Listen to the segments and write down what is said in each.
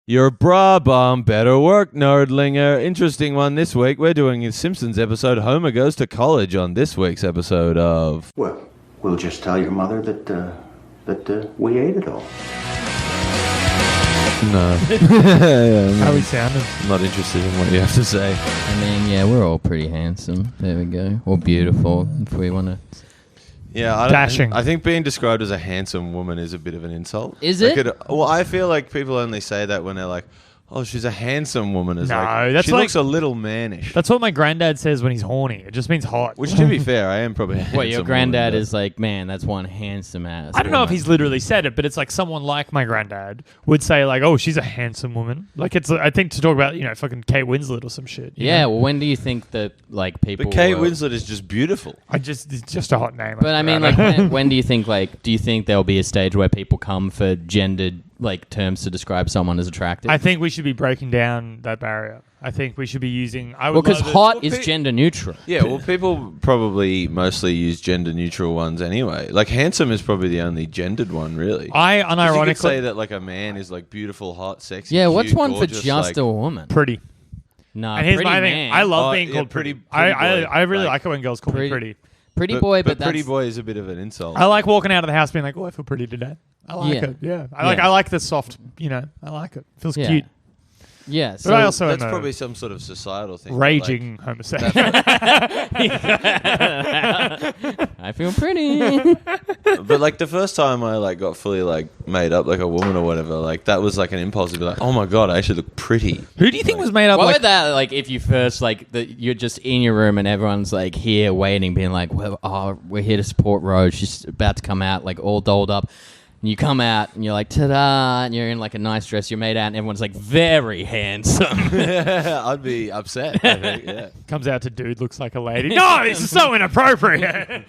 You're a bra bum. Better work, nerdlinger. Interesting one this week. We're doing a Simpsons episode. Homer goes to college on this week's episode of... Well, we'll just tell your mother that we ate it all. No. How he sounded. I'm not interested in what you have to say. I mean, yeah, we're all pretty handsome. There we go. Or beautiful, if we want to... Yeah, Dashing. I think being described as a handsome woman is a bit of an insult. Is Like it? well, I feel like people only say that when they're like, "Oh, she's a handsome woman." It's No, like, that's she like- looks a little mannish. That's what my granddad says when he's horny. It just means hot. Which, to be fair, I am probably a handsome What, your granddad woman, is like, man, that's one handsome ass. I don't know if woman." he's literally said it, but it's like someone like my granddad would say like, "Oh, she's a handsome woman." Like it's, I think, to talk about fucking Kate Winslet or some shit. you Yeah, know? well, when do you think that, like, people... But Kate were- Winslet is just beautiful. It's just a hot name. But I mean, like, when do you think, like, do you think there'll be a stage where people come for gendered, like, terms to describe someone as attractive? I think we should be breaking down that barrier. I think we should be using. I would Well, because love it- hot is gender neutral. Yeah, well, people probably mostly use gender-neutral ones anyway. Like, handsome is probably the only gendered one, really. I 'Cause unironically you could say that, like, a man is, like, beautiful, hot, sexy, Yeah, what's cute, one for gorgeous, just like, a woman? pretty. No, And here's pretty my man. thing. I love Oh, being yeah, called pretty pretty. boy. I really Like, like it when girls call me pretty. Pretty boy, but pretty that's... boy is a bit of an insult. I like walking out of the house being like, "Oh, I feel pretty today." I like Yeah. it. Yeah, Yeah. I like the soft. I like it. Feels Yeah. cute. Yeah, But so I also That's am a probably some sort of societal thing. raging homosexual. I feel pretty. But like the first time I like got fully like made up like a woman or whatever, like that was like an impulse to be like, oh my god, I actually look pretty. Who do you think was made up? What like would that, like, if you first, like, you're just in your room and everyone's, like, here waiting, being like, well, we're here to support Rose. She's about to come out, like, all dolled up. And you come out and you're like, ta-da, and you're in, like, a nice dress. You're made out and everyone's, like, very handsome. I'd be upset. I think, yeah. comes out to dude looks like a lady? No, this is so inappropriate.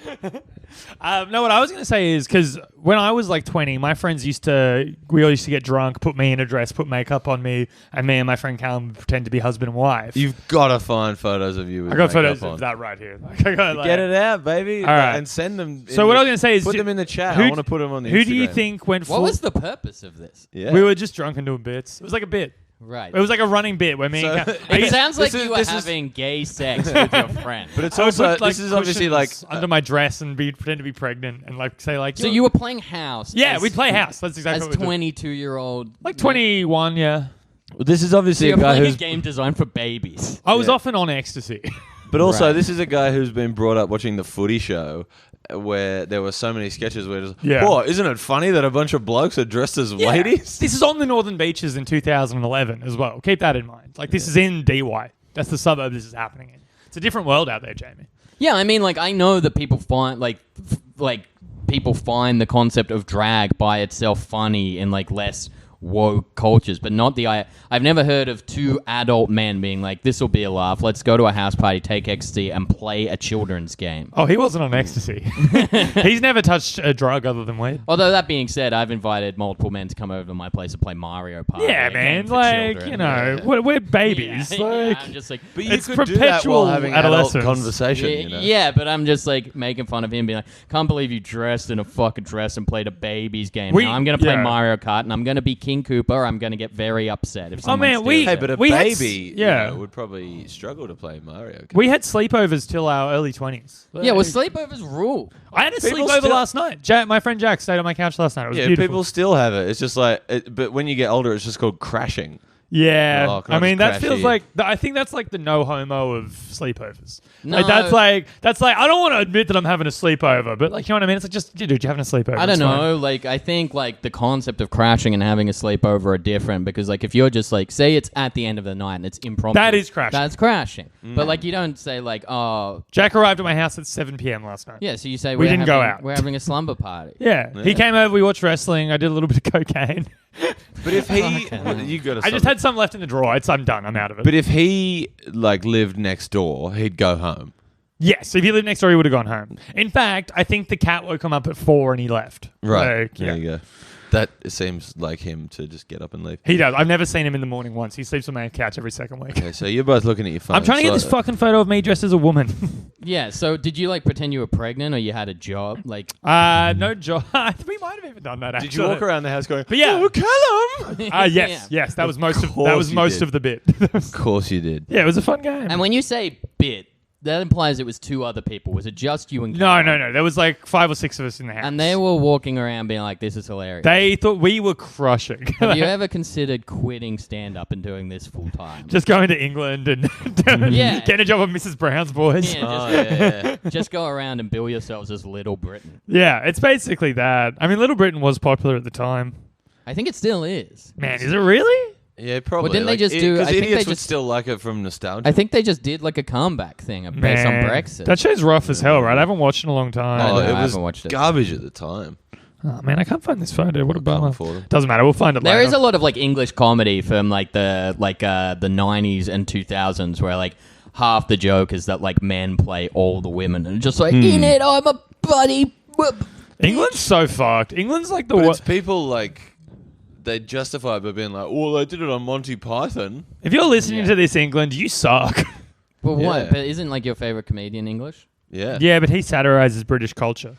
No, what I was going to say is because when I was like 20, my friends we all used to get drunk, put me in a dress, put makeup on me, and me and my friend Callum would pretend to be husband and wife. You've got to find photos of you. With I got makeup photos on. of that right here. Like, I got, like, Get it out, baby. All right. And send them. So what I was going to say is put them in the chat. who I want to put them on the Who do you Instagram. think went What full? was the purpose of this? Yeah. We were just drunk and doing bits. It was like a bit. Right. It was like a running bit where me and So- Callum, It sounds like this is- you were this is- having gay sex with your friend. But it's I would also put, like, this is obviously like cushions under my dress and pretend to be pregnant and like say like. So you were playing house. Yeah, as- we'd play house. That's exactly As what we did. 22-year-old. Like 21, yeah. this is So obviously you're a guy playing a who's. game designed for babies. I was Yeah. often on ecstasy. But also, Right. this is a guy who's been brought up watching the Footy Show, where there were so many sketches where it's Yeah. oh, isn't it funny that a bunch of blokes are dressed as ladies? This is on the Northern Beaches in 2011 as well. Keep that in mind. Like this is in DY. That's the suburb this is happening in. It's a different world out there, Jamie. Yeah, I mean, like, I know that people find, people find the concept of drag by itself funny in, like, less woke cultures, but not I've never heard of two adult men being like, this will be a laugh, let's go to a house party, take ecstasy, and play a children's game. Oh, he wasn't on ecstasy. He's never touched a drug other than weed. Although, that being said, I've invited multiple men to come over to my place to play Mario Party. Yeah, a game man. for Like, children. you know, Yeah. we're babies. Yeah, Like, I'm just like, But you It's could do that perpetual while having adult adolescence. conversation. yeah, You know? yeah, but I'm just like making fun of him, being like, can't believe you dressed in a fucking dress and played a baby's game. Now I'm going to play yeah. Mario Kart and I'm going to be King Koopa. I'm going to get very upset if someone man, steals we- Hey, it. but a We had baby, yeah. would probably struggle to play Mario. Kart. we had sleepovers till our early 20s. Yeah, well, sleepovers rule. I had a People sleepover still- last night. My friend Jack stayed on my couch last night. It was Yeah, beautiful. people still have it. It's just like, but when you get older, it's just called crashing. Yeah, Oh, can I I mean just that crash feels here? like I think that's like the no homo of sleepovers. No. Like that's like I don't want to admit that I'm having a sleepover, but like you know what I mean. It's like just dude, you're having a sleepover. I don't It's fine. know. Like, I think like the concept of crashing and having a sleepover are different because, like, if you're just like, say it's at the end of the night and it's impromptu, That is crashing. That's crashing. But like, you don't say like, oh, Jack arrived at my house at 7 p.m. last night. yeah. So you say We didn't go having- out. We're having a slumber party. Yeah, he came over. We watched wrestling. I did a little bit of cocaine. But if he, you got to. I just had some left in the drawer. I'm done. I'm out of it. But if he like lived next door, he'd go home. yes, if he lived next door, he would have gone home. In fact, I think the cat woke him up at 4 and he left. Right. Like, There yeah. you go. That seems like him to just get up and leave. He does. I've never seen him in the morning once. He sleeps on my couch every second week. Okay, so you're both looking at your phone. I'm trying to get this fucking photo of me dressed as a woman. Yeah, so did you like pretend you were pregnant or you had a job? Like, No job. We might have even done that. Actually. Did you walk around the house going, But yeah. "Oh, Callum"? Yes. That was most of course you did. of the bit. Of course you did. Yeah, it was a fun game. and when you say bit, that implies it was two other people. Was it just you and No. Callum? There was like 5 or 6 of us in the house. And they were walking around being like, this is hilarious. They thought we were crushing. Have you ever considered quitting stand-up and doing this full-time? Just going to England and Yeah. getting a job at Mrs. Brown's Boys. Yeah, Oh, just, yeah. just go around and bill yourselves as Little Britain. Yeah, it's basically that. I mean, Little Britain was popular at the time. I think it still is. Man, is it really? Yeah, probably. Well, didn't they just do- Because I think idiots they would just- still like it from nostalgia. I think they just did like a comeback thing based on Man, Brexit. That show's rough as hell, right? I haven't watched it in a long time. Oh, No, it I was haven't watched it. garbage at the time. Oh, man, I can't find this photo. What a bummer. for them. Doesn't matter. We'll find it There later. is a lot of like English comedy from like the 90s and 2000s where like half the joke is that like men play all the women and just like in it I'm a bloody England's so fucked. England's like the But it's worst. people like they justify it by being like, "Oh, they did it on Monty Python." If you're listening Yeah. to this, England, you suck. Well, Yeah. what? But isn't like your favorite comedian English? Yeah, Yeah, but he satirizes British culture.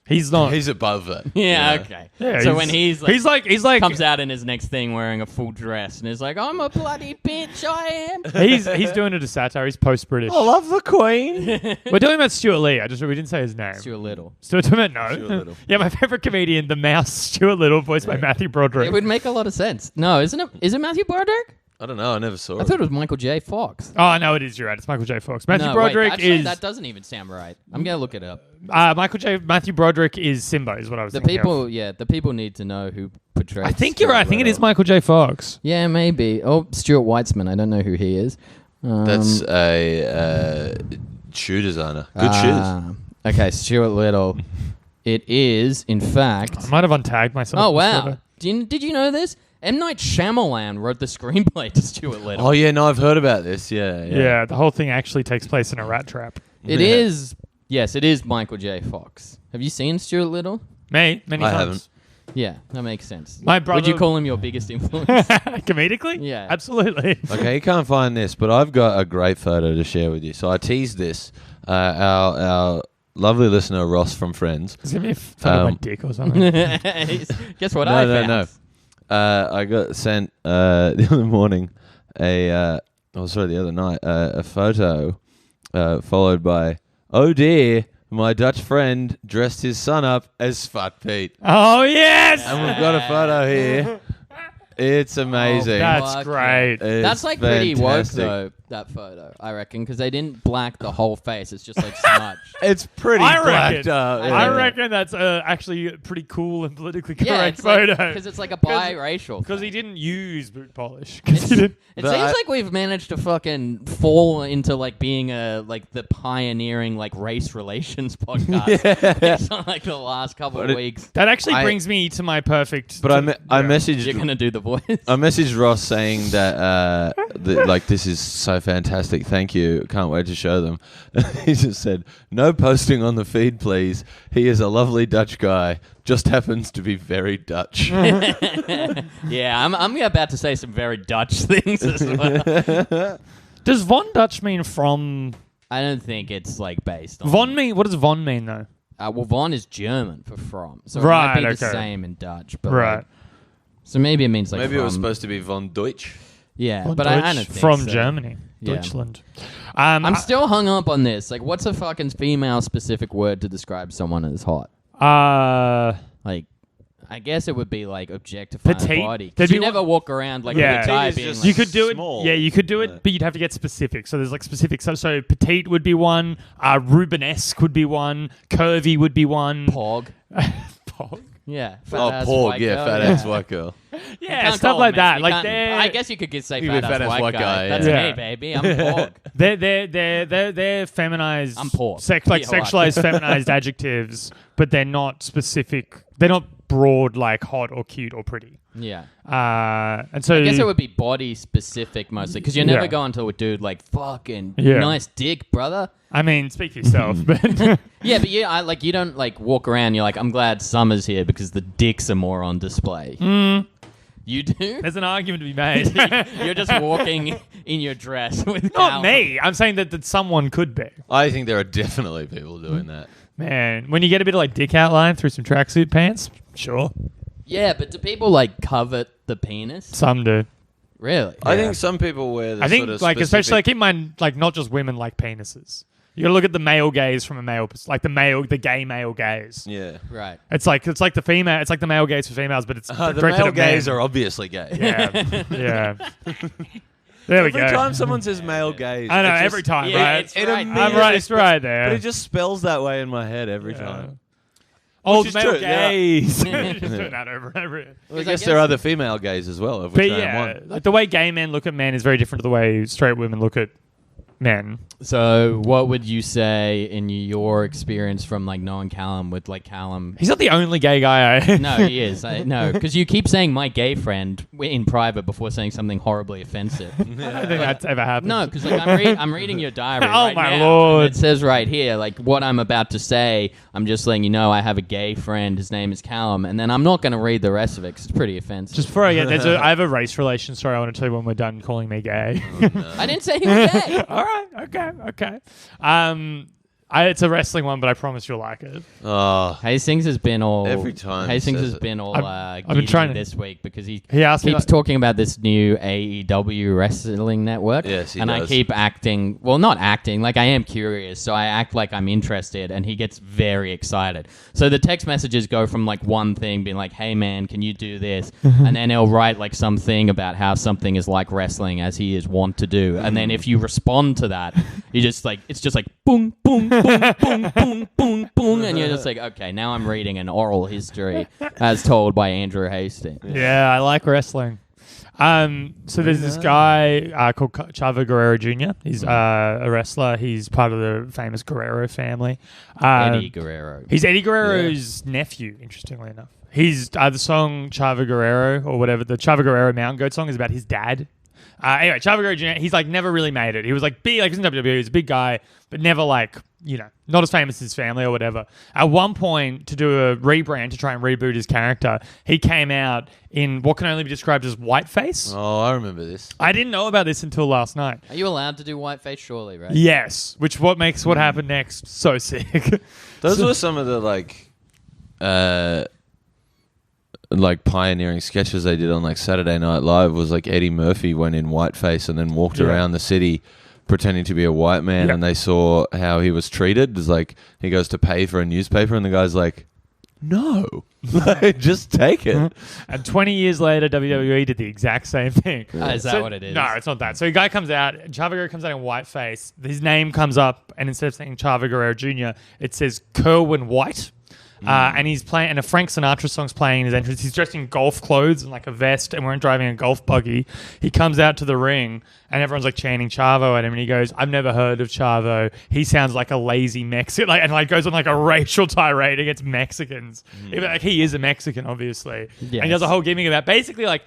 He's not. he's above that. Yeah, okay. Yeah, so when he's like comes out in his next thing wearing a full dress and is like, I'm a bloody bitch, I am. he's doing it as satire. He's post-British. I love the Queen. We're talking about Stuart Lee. We didn't say his name. Stuart Little. Stuart no. Stuart Little. Yeah, my favorite comedian, the mouse Stuart Little, voiced by Matthew Broderick. It would make a lot of sense. No, isn't it? Is it Matthew Broderick? I don't know. I never saw I it. thought it was Michael J. Fox. Oh no, it is. You're right. It's Michael J. Fox. Matthew No, Broderick wait, actually, is that doesn't even sound right. I'm gonna look it up. Matthew Broderick is Simba. Is what I was The thinking. people, the people need to know who portrays. I think you're Stuart right. I think it is Little. Michael J. Fox. Yeah, maybe. Oh, Stuart Weitzman. I don't know who he is. That's a shoe designer. Good shoes. Okay, Stuart Little. It is, in fact. I might have untagged myself. Oh in this wow! photo. Did you know this? M. Night Shyamalan wrote the screenplay to Stuart Little. Oh yeah, no, I've heard about this. Yeah. Yeah, the whole thing actually takes place in a rat trap. It Yeah. is. Yes, it is Michael J. Fox. Have you seen Stuart Little? Many I times. haven't. Yeah, that makes sense. My brother. Would you call him your biggest influence? comedically? Yeah. absolutely. Okay, you can't find this, but I've got a great photo to share with you. So I teased this. Our lovely listener Ross from Friends. It's gonna be a photo of my dick or something. Guess what No, I no, found? no. I got sent the other morning the other night a photo followed by, "Oh dear, my Dutch friend dressed his son up as Fat Pete," Oh yes, and we've got a photo here. It's amazing. that's Fuck great. It's That's like pretty woke fantastic. though. That photo, I reckon, because they didn't black the whole face. It's just like smudged. It's pretty I blacked reckon. up. I I yeah. reckon that's actually a pretty cool and politically Yeah, correct it's like, photo. because it's like a biracial. Because thing. he didn't use boot polish. 'Cause he didn't. It But seems I- like we've managed to fucking fall into like being the pioneering like race relations podcast based on like the last couple But of it- weeks. That actually I- brings me to my perfect. But I messaged You're gonna do the voice. I messaged Ross saying that like this is so fantastic. Thank you. Can't wait to show them. He just said, "No posting on the feed, please. He is a lovely Dutch guy. Just happens to be very Dutch." Yeah, I'm about to say some very Dutch things as well. Does Von Dutch mean from? I don't think it's like based on Von mean? What does Von mean though? Well, Von is German for from, so Right, it might be the okay. same in Dutch, but Right. like, so maybe it means like Maybe it was from- supposed to be von Deutsch. yeah, Von but Deutsch I don't think from so. Germany, Yeah. Deutschland. I'm still hung up on this. Like, what's a fucking female specific word to describe someone as hot? Like, I guess it would be like objectifying Petite? the body. 'Cause There'd you be never one- walk around like Yeah. with a guy Petite is being just- like, You could do it. Small. Yeah, you could do it, Yeah. but you'd have to get specific. So there's like specific. So petite would be one. Rubenesque would be one. Curvy would be one. pog. Pog. Yeah. Fat Oh, ass porg, white yeah, girl, fat ass white girl. You Yeah, can't stuff call like them that. you Like can't- they're. I guess you could say You fat could ass white guy. That's yeah. me, baby. I'm pog. They're feminized. I'm poor. Like Yeah, sexualized, feminized adjectives, but they're not specific. They're not broad like hot or cute or pretty. Yeah. And so I guess it would be body specific mostly, because you're never Yeah. going to a dude like fucking Yeah. nice dick, brother. I mean, speak for yourself, but Yeah, but you don't like walk around. You're like, I'm glad summer's here because the dicks are more on display. You do? there's an argument to be made. You're just walking in your dress with Not Cal. me. I'm saying that someone could be. I think there are definitely people doing that. Man, when you get a bit of like dick outline through some tracksuit pants, sure, Yeah, but do people like covet the penis? some do. Really? I think some people wear the I think sort of like especially specific- keep in mind like not just women like penises. You gotta look at the male gaze from a male, like the gay male gaze. Yeah. Right. It's like the female. It's like the male gaze for females, but it's The directed male at men. gays are obviously gay. Yeah, yeah. There we Every go. time someone says male gaze, I know it just- every time, Yeah, right? it's It right. immediately I'm right. It's spells- right there. But it just spells that way in my head every Yeah. time. Old is male true, yeah. gaze. Just doing that over and over. Well, I Because I guess there guess- are other female gays as well, of But which I am yeah, one. like the way gay men look at men is very different to the way straight women look at men. So, what would you say in your experience from like knowing Callum with like Callum? He's not the only gay guy I No, he is. No, because you keep saying my gay friend in private before saying something horribly offensive. I don't think that's ever happened. No, because like I'm reading your diary. Oh, right my now, Lord. and it says right here, like what I'm about to say. I'm just letting you know I have a gay friend. His name is Callum, and then I'm not going to read the rest of it because it's pretty offensive. Just before I get I have a race relation story I want to tell you when we're done calling me gay. I didn't say he was gay. All right, okay. It's a wrestling one, but I promise you'll like it. Oh, Hastings has been all Every time he Hastings says has it. been all I've been giddy trying to- this week because he He asked me keeps like- talking about this new AEW wrestling network. Yes, he and I does. keep acting, well, not acting, like I am curious, so I act like I'm interested, and he gets very excited. So the text messages go from like one thing being like, "Hey man, can you do this?" and then he'll write like something about how something is like wrestling as he is wont to do, and then if you respond to that, you just like it's just like boom, boom, boom, boom, boom, boom, boom, and you're just like, okay, now I'm reading an oral history as told by Andrew Hastings. Yeah, I like wrestling. So there's this guy called Chavo Guerrero Jr. He's a wrestler. He's part of the famous Guerrero family. Eddie Guerrero. He's Eddie Guerrero's nephew, interestingly enough. He's the song Chavo Guerrero or whatever, the Chavo Guerrero Mountain Goat song is about his dad. Anyway, Chavo Guerrero Jr., he's like never really made it. He was like big, like he was in WWE, he was a big guy, but never like, you know, not as famous as his family or whatever. At one point, to do a rebrand, to try and reboot his character, he came out in what can only be described as whiteface. Oh, I remember this. I didn't know about this until last night. Are you allowed to do whiteface? Surely, right? Yes, which what makes what happened next so sick. Those were some of the like pioneering sketches they did on like Saturday Night Live. Was like Eddie Murphy went in whiteface and then walked Yeah. around the city pretending to be a white man, Yeah. and they saw how he was treated. It's like he goes to pay for a newspaper, and the guy's like, "No, like, just take it." And 20 years later, WWE did the exact same thing. Is that what it is? No, it's not that. So a guy comes out, Chavo Guerrero comes out in whiteface. His name comes up, and instead of saying Chavo Guerrero Jr., it says Kerwin White. And he's playing, and a Frank Sinatra song's playing in his entrance. He's dressed in golf clothes and like a vest, and we're driving a golf buggy. He comes out to the ring, and everyone's like chanting Chavo at him, and he goes, "I've never heard of Chavo. He sounds like a lazy Mexican," and goes on like a racial tirade against Mexicans. Even, like he is a Mexican, obviously, and he does a whole gimmick about basically like.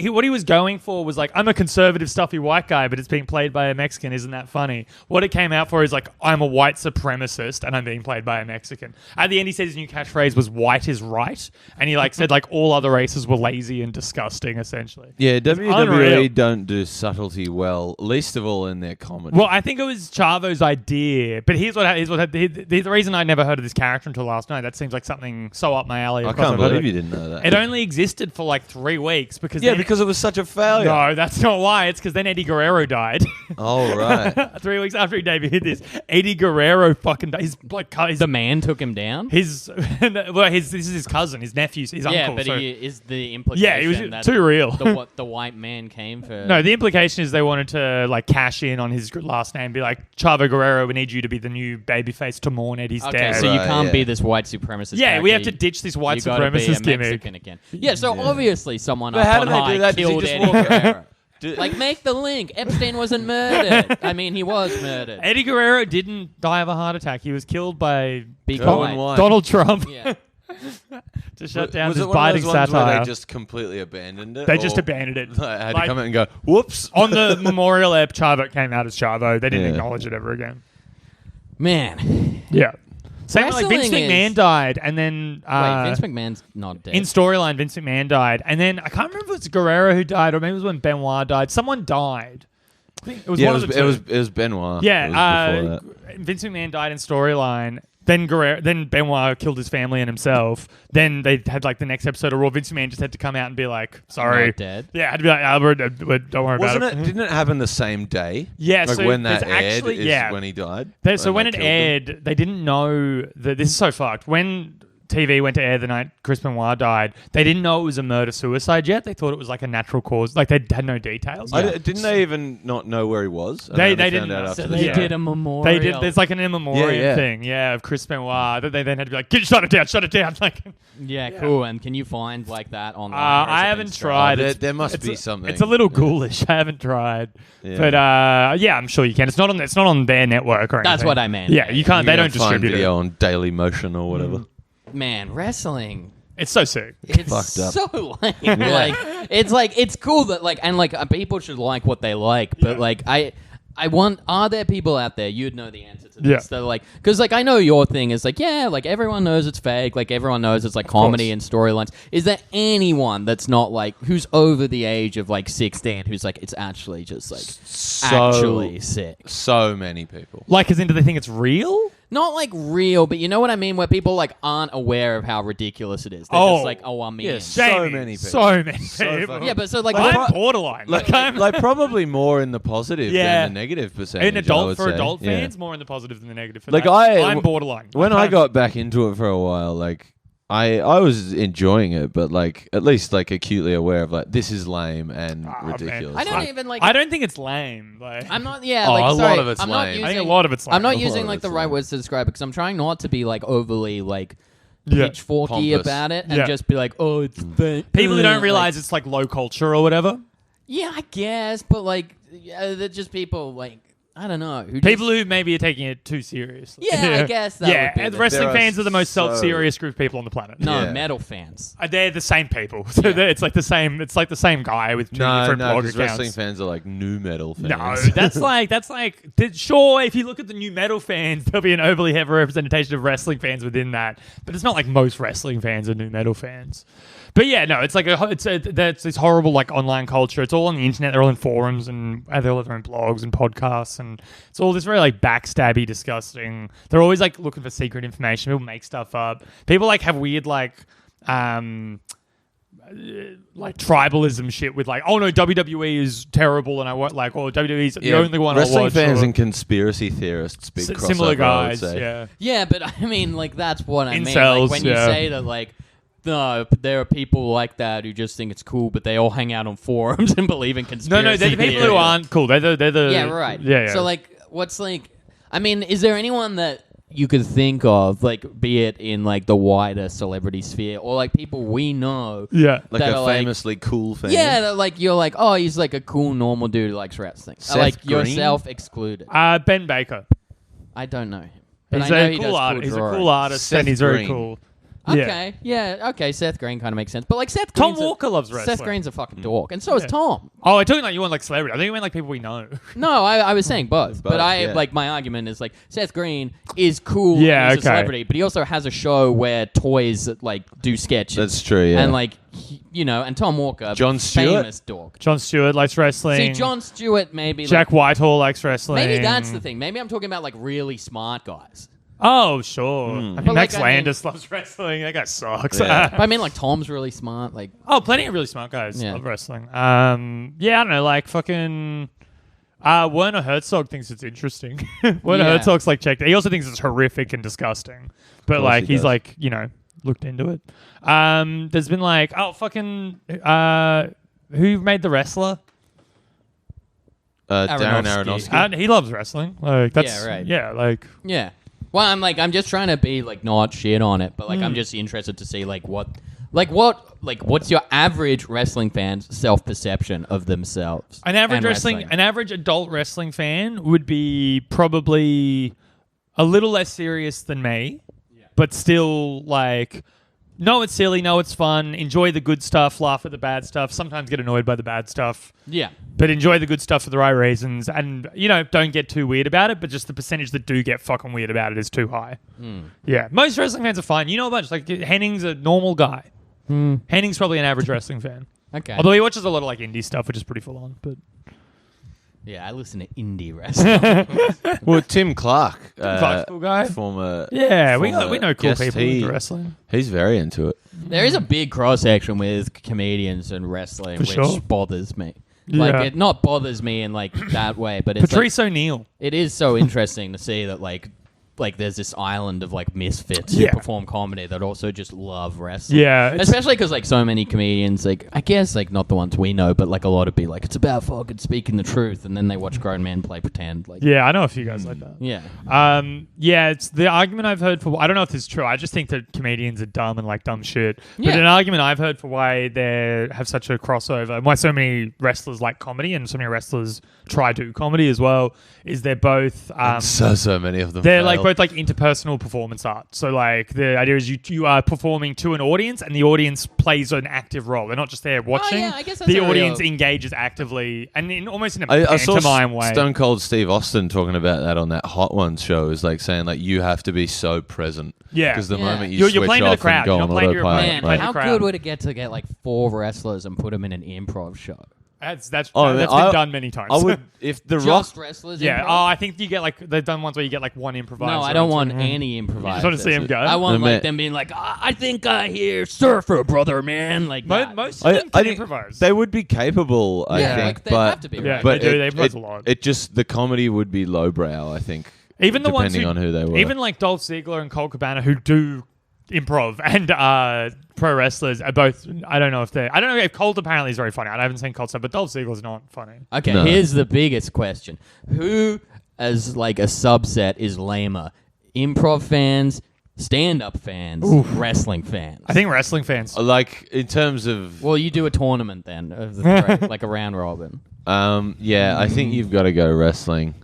What he was going for was like, I'm a conservative, stuffy white guy, but it's being played by a Mexican. Isn't that funny? What it came out for is like, I'm a white supremacist and I'm being played by a Mexican. At the end, he said his new catchphrase was "white is right," and he like said like all other races were lazy and disgusting, essentially. Yeah, WWE unreal. don't do subtlety well, least of all in their comedy. Well, I think it was Chavo's idea, but here's the reason I never heard of this character until last night. That seems like something so up my alley. I Of course can't I've heard believe of it. you didn't know that. It only existed for like 3 weeks because yeah, then- because it was such a failure. no, that's not why. It's because then Eddie Guerrero died. Oh, right. 3 weeks after he debuted this, Eddie Guerrero fucking died. He's like his The man took him down. this is his cousin, his nephew, his Yeah, uncle. but so- he is the implication. yeah, he was that too real. the white man came for. No, the implication is they wanted to like cash in on his last name, be like, Chavo Guerrero, we need you to be the new babyface to mourn Eddie's Okay, dad. so you Right, can't yeah. be this white supremacist. Yeah, we have to character. ditch this white You gotta be a supremacist gimmick. Mexican again. Yeah, so obviously someone But up how on do they high do that? Does he killed just Eddie walk- Guerrero. Do- Like, make the link. Epstein wasn't murdered. I mean, he was murdered. Eddie Guerrero didn't die of a heart attack. He was killed by Be Kerwin quiet. White. Donald Trump. Yeah. To shut down Was this it one of biting those ones where satire. they just completely abandoned it? They just or abandoned it. they had Like- to come out and go, whoops. On the memorial ep, Chavo came out as Chavo. They didn't Yeah. acknowledge it ever again. Man. Yeah. Same like Vince Wrestling McMahon is- died, and then Wait, Vince McMahon's not dead. in storyline, Vince McMahon died, and then I can't remember if it was Guerrero who died, or maybe it was when Benoit died. Someone died. I think it was Yeah, one it of the was, two. it was Benoit. Yeah, It was before that. Vince McMahon died in storyline. Then Benoit killed his family and himself. Then they had like the next episode of Raw. Vince McMahon just had to come out and be like, "Sorry, Not dead. Yeah, had to be like, don't worry Wasn't about it? Didn't it happen the same day? Yeah, like so when that there's aired actually- is yeah. when he died. So when they it killed him? aired, they didn't know that this is so fucked. When TV went to air the night Chris Benoit died, they didn't know it was a murder-suicide yet. They thought it was like a natural cause. Like they had no details. Didn't they even not know where he was? And They only didn't found out know. after So the they show? did a memorial. They did. There's like an in memoriam Yeah, yeah. thing, of Chris Benoit. That they then had to be like, shut it down. Like, Yeah, cool. And can you find like that online? or I has it haven't been tried. there- It's- there must it's be a- something. It's a little ghoulish. I haven't tried, Yeah. but I'm sure you can. It's not on. It's not on their network or anything. That's what I meant. Yeah, you can't. You They can don't find distribute video it. on Daily Motion or whatever. Man, wrestling. It's so sick. It's Fucked up. so lame. Like it's cool that like and like people should like what they like, but like I want, are there people out there, you'd know the answer to this, Yeah. that are like, because like I know your thing is like, yeah, like everyone knows it's fake, like everyone knows it's like comedy and storylines. Is there anyone that's not like, who's over the age of like 16 who's like, it's actually just like actually sick? So many people. Like, as in, do they think it's real? Not like real, but you know what I mean, where people like aren't aware of how ridiculous it is. They're Oh. just like, oh, I'm in. Yes. Jamie, many people. So many So people. fucking- Yeah, but so like, Like, I'm borderline. Like, I'm like probably more in the positive Yeah. than the negative percentage. in I adult would for say. adult Yeah. fans, more in the positive than the negative. For Like, that. I'm I- borderline. When I can't- got back into it for a while, like I was enjoying it, but like at least like acutely aware of like this is lame and man. ridiculous. I don't Like, even like. I don't think it's lame. Like, I'm not. Yeah, Oh, like a lot sorry, of it's I'm not lame. using, I think a lot of it's lame. I'm not A lot using of like it's the right lame. words to describe it because I'm trying not to be like overly like Yeah. pitchforky Pompous. about it and Yeah. just be like, oh, it's fake. people who don't Like, realize it's like low culture or whatever. yeah, I guess, but like, they're just people like I don't know. Who People just, who maybe are taking it too seriously. Yeah, I guess that yeah, would be and the- wrestling There are fans are the most so- self-serious group of people on the planet. no Yeah. metal fans. They're the same people. So it's like the same. It's like the same guy with two no, different no, blog because accounts. wrestling fans are like new metal fans. No, that's like sure. If you look at the new metal fans, there'll be an overly heavy representation of wrestling fans within that. But it's not like most wrestling fans are new metal fans. But yeah, no, it's like that's this horrible like online culture. It's all on the internet. They're all in forums and they all have their own blogs and podcasts, and it's all this very like backstabby, disgusting. They're always like looking for secret information. People make stuff up. People like have weird like tribalism shit with like, oh no, WWE is terrible, and I want like, or WWE's the only one I Wrestling watch. fans or and conspiracy theorists, big crossover, similar I would guys, say. yeah. Yeah, but I mean, like that's what I mean. Incels, Like when you yeah. say that, like. No, there are people like that who just think it's cool, but they all hang out on forums and believe in conspiracy. No, they're the people who theories. aren't cool. They're the Yeah, right. Yeah. So like, what's like? I mean, is there anyone that you could think of, like, be it in like the wider celebrity sphere, or like people we know? yeah. Like That a are, like- famously cool fan. Yeah, that, like you're like, oh, he's like a cool normal dude who likes wrestling. Seth Like Green? yourself excluded. Ben Baker. I don't know him. But He's I know a he cool does artist. He's a drawings. cool artist, Seth and he's very Green. cool. Okay, yeah, okay. Seth Green kind of makes sense, but like Seth Tom Green's Walker loves Seth wrestling. Green's a fucking dork, and so is Yeah. Tom. Oh, I talking like you want like celebrity. I think you meant like people we know. No, I was saying both, but Both, I yeah. like my argument is like Seth Green is cool, Yeah, and he's a okay. celebrity, but he also has a show where toys like do sketches. That's true, yeah. and like and Tom Walker, John Stewart? famous dork. John Stewart likes wrestling. See, John Stewart maybe Jack like, Whitehall likes wrestling. maybe that's the thing. Maybe I'm talking about like really smart guys. Oh, sure. I mean, But, Max like, I mean- Landis loves wrestling. That guy sucks. Yeah. But I mean, like Tom's really smart. Like Oh, plenty of really smart guys Yeah. love wrestling. Yeah, I don't know, like fucking Werner Herzog thinks it's interesting. Werner Yeah. Herzog's like checked. He also thinks it's horrific and disgusting. But course like he he's does. like, looked into it. There's been like, who made The Wrestler? Darren Aronofsky. Aronofsky. He loves wrestling. Like that's Yeah, right. Yeah, like yeah. Well, I'm just trying to be like not shit on it, but like I'm just interested to see what's your average wrestling fan's self perception of themselves. An average and an average adult wrestling fan would be probably a little less serious than me, but still like know it's silly, know it's fun, enjoy the good stuff, laugh at the bad stuff, sometimes get annoyed by the bad stuff. Yeah. But enjoy the good stuff for the right reasons, and don't get too weird about it. But just the percentage that do get fucking weird about it is too high. Yeah, most wrestling fans are fine. You know a bunch. Like Henning's a normal guy. Henning's probably an average wrestling fan. Okay. Although he watches a lot of like indie stuff, which is pretty full on. But Yeah, I listen to indie wrestling. Well, Tim Clark, Clark's a cool guy. former we know former cool guest, people into wrestling. He's very into it. There is a big cross section with comedians and wrestling, For which sure. bothers me. Yeah. Like, it not bothers me in like that way, but it's Patrice O'Neill. it is so interesting to see that like there's this island of like misfits Yeah. who perform comedy that also just love wrestling. Yeah, it's- especially because like so many comedians, like I guess like not the ones we know, but like a lot of be like it's about fucking speaking the truth, and then they watch grown men play pretend. Like Yeah, I know a few guys like that. yeah. Yeah, it's the argument I've heard for. I don't know if this is true. I just think that comedians are dumb and like dumb shit. But Yeah. an argument I've heard for why they have such a crossover, and why so many wrestlers like comedy and so many wrestlers try to do comedy as well, is they're both. So many of them. They're fail. like both like interpersonal performance art. So like the idea is you are performing to an audience, and the audience plays an active role. They're not just there watching. yeah, I guess that's the a real- audience engages actively and almost in a I saw pantomime way. Stone Cold Steve Austin talking about that on that Hot Ones show. Is like saying like you have to be so present. Yeah. Because the Yeah. moment you You're switch playing to the off crowd. and go You're on not playing to your autopilot, opponent. Man, Like- how crowd. good would it get to get like 4 wrestlers and put them in an improv show? That's Oh, been I- done many times. I would if the Rock. Just wrestlers. Yeah. improv? Oh, I think you get like they've done ones where you get like one improviser. No, I don't want and- any improvisers. just want to see him go? I want No, like man. them being like, I think I hear surfer brother, man. Like that. Most of them can think improvise. they would be capable. I Yeah, think, like, they but have to be, Yeah, right? but they do. They it, improvise it, a lot. it just the comedy would be lowbrow. I think. Even the ones depending on who they were. Even like Dolph Ziggler and Colt Cabana, who do improv and pro wrestlers, are both. I don't know if Colt apparently is very funny. I haven't seen Colt stuff, but Dolph Ziggler's not funny. Okay, No. here's the biggest question: who, as like a subset, is lamer? Improv fans, stand-up fans, wrestling fans. I think wrestling fans. Like in terms of, Well, you do a tournament then, of the three, like a round robin. yeah, I think you've got to go wrestling.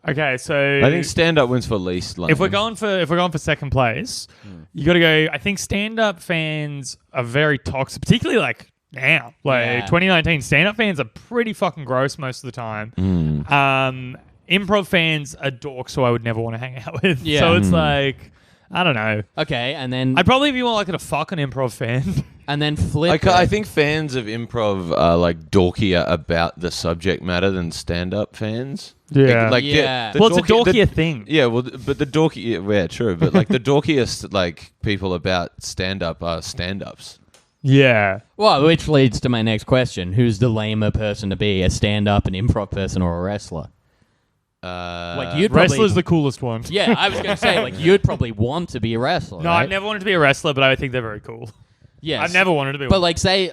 Okay, so I think stand up wins for least. Lane. if we're going for second place, you got to go. I think stand-up fans are very toxic, particularly like now, like Yeah. 2019. Stand-up fans are pretty fucking gross most of the time. Improv fans are dorks, so I would never want to hang out with. Yeah. So it's like I don't know. Okay, and then I'd probably be more likely to fuck an improv fan. flip. I think fans of improv are like dorkier about the subject matter than stand-up fans. Yeah. Yeah. Well, it's a dorkier thing. Yeah, well, but the dorky, yeah, true. But like the dorkiest like people about stand-up are stand-ups. Yeah. Well, which leads to my next question: who's the lamer person to be, a stand-up, an improv person, or a wrestler? Like you'd probably, Wrestler's the coolest one. Yeah, I was going to say like you'd probably want to be a wrestler. No, right? I've never wanted to be a wrestler, but I think they're very cool. Yes. I've never wanted to be But one. like, say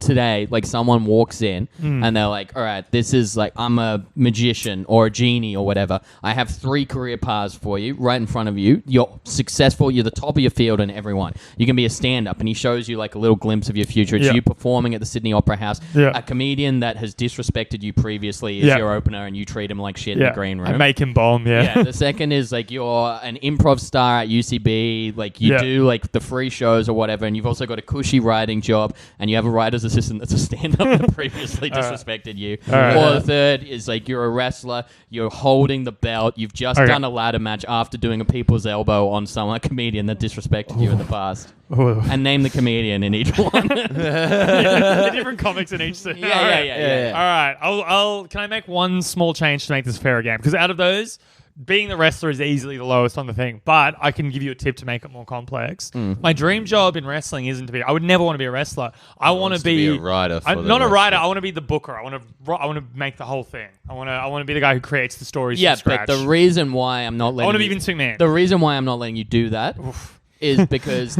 today, like someone walks in Hmm. and they're like, "All right, this is like I'm a magician or a genie or whatever. I have 3 career paths for you right in front of you. You're successful. You're the top of your field, and everyone. You can be a stand-up." And he shows you like a little glimpse of your future. It's Yeah. you performing at the Sydney Opera House. Yeah. A comedian that has disrespected you previously is Yeah. your opener, and you treat him like shit in yeah. the green room. I make him bomb, yeah. Yeah, the second is like you're an improv star at UCB, like you Yeah. do like the free shows or whatever, and you've also got a cushy writing job, and you have a writer's assistant that's a stand-up that previously disrespected you. right. Or the third is like you're a wrestler, you're holding the belt, you've just Okay. done a ladder match after doing a people's elbow on a comedian that disrespected you in the past. Ooh. And name the comedian in each one. The different comics in each scene. Yeah, All yeah, right. yeah. All right. I'll. Can I make one small change to make this fair again? Because out of those, being the wrestler is easily the lowest on the thing. But I can give you a tip to make it more complex. My dream job in wrestling isn't to be. I would never want to be a wrestler. I want wants to to be be a writer for the not a writer. wrestler. I want to be the booker. I want to make the whole thing. I want to be the guy who creates the stories. Yeah, from scratch. but the reason why I'm not letting I want to be you- Vince McMahon. The reason why I'm not letting you do that is because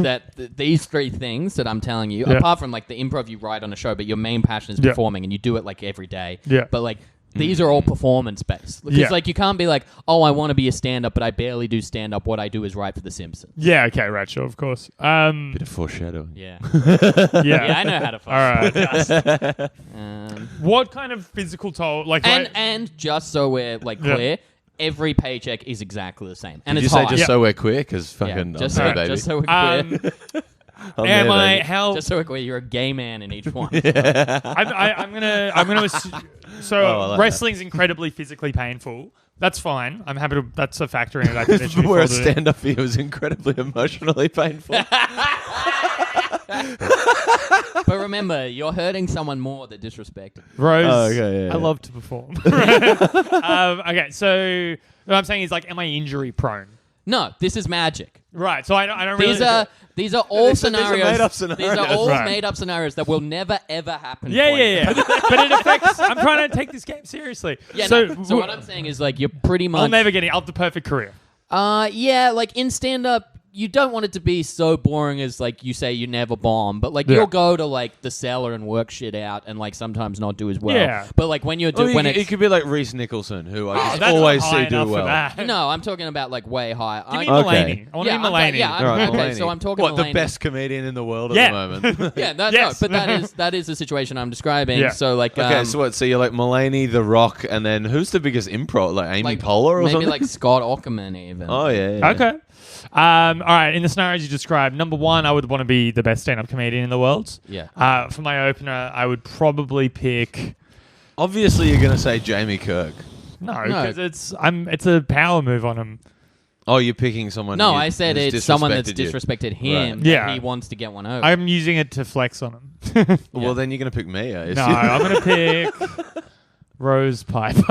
these 3 things that I'm telling you, Yeah. apart from like the improv you write on a show, but your main passion is Yeah. performing, and you do it like every day. Yeah. But like these are all performance based. Because Yeah. like you can't be like, oh, I want to be a stand up, but I barely do stand up. What I do is write for The Simpsons. yeah. Okay. Right. Sure. Of course. Bit of foreshadowing. Yeah. Yeah. Yeah, I know how to fuck. All right. What kind of physical toll? Like. And just so we're like Yeah. clear, every paycheck is exactly the same, and Did you it's say high. just so we're queer? Because Yeah, fucking, just I'm so, there, baby. just so we're clear. I'm Am there, I baby. how? Just so we're clear, you're a gay man in each one. I'm gonna. So I like wrestling's incredibly physically painful. That's fine. I'm happy to. That's a factor in it. I think that should be Whereas folded in. stand-up for you was incredibly emotionally painful. But remember, you're hurting someone more than disrespecting. Rose, Oh, okay, yeah, I yeah. love to perform. Okay, so what I'm saying is like, am I injury prone? No, this is magic. Right. So I don't really. These are all These are scenarios. made-up These are scenarios. all Right. made up scenarios that will never ever happen. Yeah, for you. yeah. But it affects. I'm trying to take this game seriously. Yeah, So, so what I'm saying is like you're pretty much I'll never get it. I'll have the perfect career. yeah, like in stand up you don't want it to be so boring as like you say you never bomb, but like Yeah. you'll go to like the cellar and work shit out and like sometimes not do as well. Yeah. But like when you're Well, doing when it it's could be like Reese Nicholson, who I just That's always not see high do enough for well. that. no, I'm talking about like way higher. Give me Okay. Mulaney. I want to be Mulaney. Yeah, All right, okay, Mulaney. so I'm talking What, the Mulaney. best comedian in the world Yeah. at the moment? Yeah, Yes. no, but that is the situation I'm describing. Yeah. So like Okay, so what? So you're like Mulaney, The Rock, and then who's the biggest improv? Like Amy like Poehler or maybe something? like Scott Aukerman even. Oh yeah. Okay. All right. In the scenarios you described, number one, I would want to be the best stand-up comedian in the world. Yeah. For my opener, I would probably pick. Obviously, you're gonna say Jamie Kirk. No, No. because it's a power move on him. Oh, you're picking someone. No, who I said has it's someone that's disrespected you. disrespected him. Right. that Yeah. he wants to get one over. I'm using it to flex on him. Well, then you're gonna pick me. I No, assume. I'm gonna pick Rose Piper.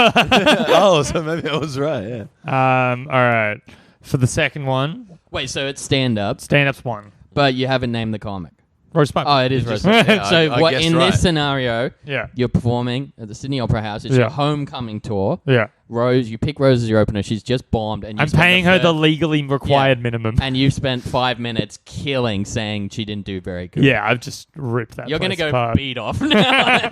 Oh, so maybe I was right. Yeah. All right. For the second one, Wait, so it's stand up, stand-up's one. but you haven't named the comic. Rose Piper. Oh, it is just- Rose. yeah, So I what guessed in right. this scenario, Yeah. you're performing at the Sydney Opera House. It's Yeah. your homecoming tour. Yeah. Rose, you pick Rose as your opener. She's just bombed, and you I'm spent paying her the first- legally required Yeah. minimum. and you spent 5 minutes killing, saying she didn't do very good. Yeah, I've just ripped that. You're gonna place go apart. beat off now.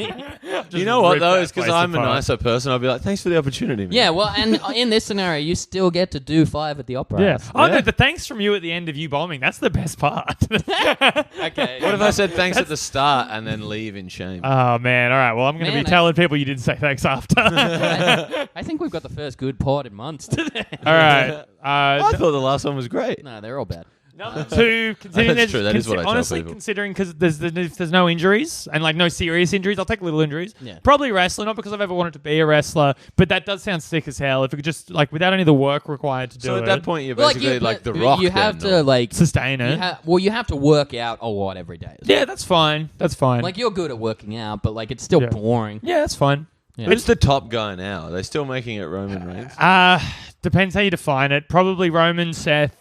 You know what ripped though? that It's because place I'm a apart. nicer person. I'll be like, thanks for the opportunity. Man. Yeah, well, and in this scenario, you still get to do 5 at the Opera Yeah. House. Oh, Yeah. no, the thanks from you at the end of you bombing. That's the best part. Okay. What if I said thanks at the start and then leave in shame? Oh, man. All right. Well, I'm going to Man, be telling people you didn't say thanks after. I think we've got the first good pod in months today. All right. I thought the last one was great. No, they're all bad. Number two, considering That's true. That is what I tell honestly, people. considering because if there's no injuries and like no serious injuries, I'll take little injuries. Yeah. Probably wrestling, not because I've ever wanted to be a wrestler, but that does sound sick as hell. If it could just like without any of the work required to do So it, at that point, you're Well, basically like but the Rock. You have then, to or- like sustain it. you have to work out a lot every day. Yeah, that's fine. That's fine. Like you're good at working out, but like it's still Yeah. boring. yeah, that's fine. Yeah. Who's the top guy now? Are they still making it Roman Reigns? Depends how you define it. Probably Roman, Seth,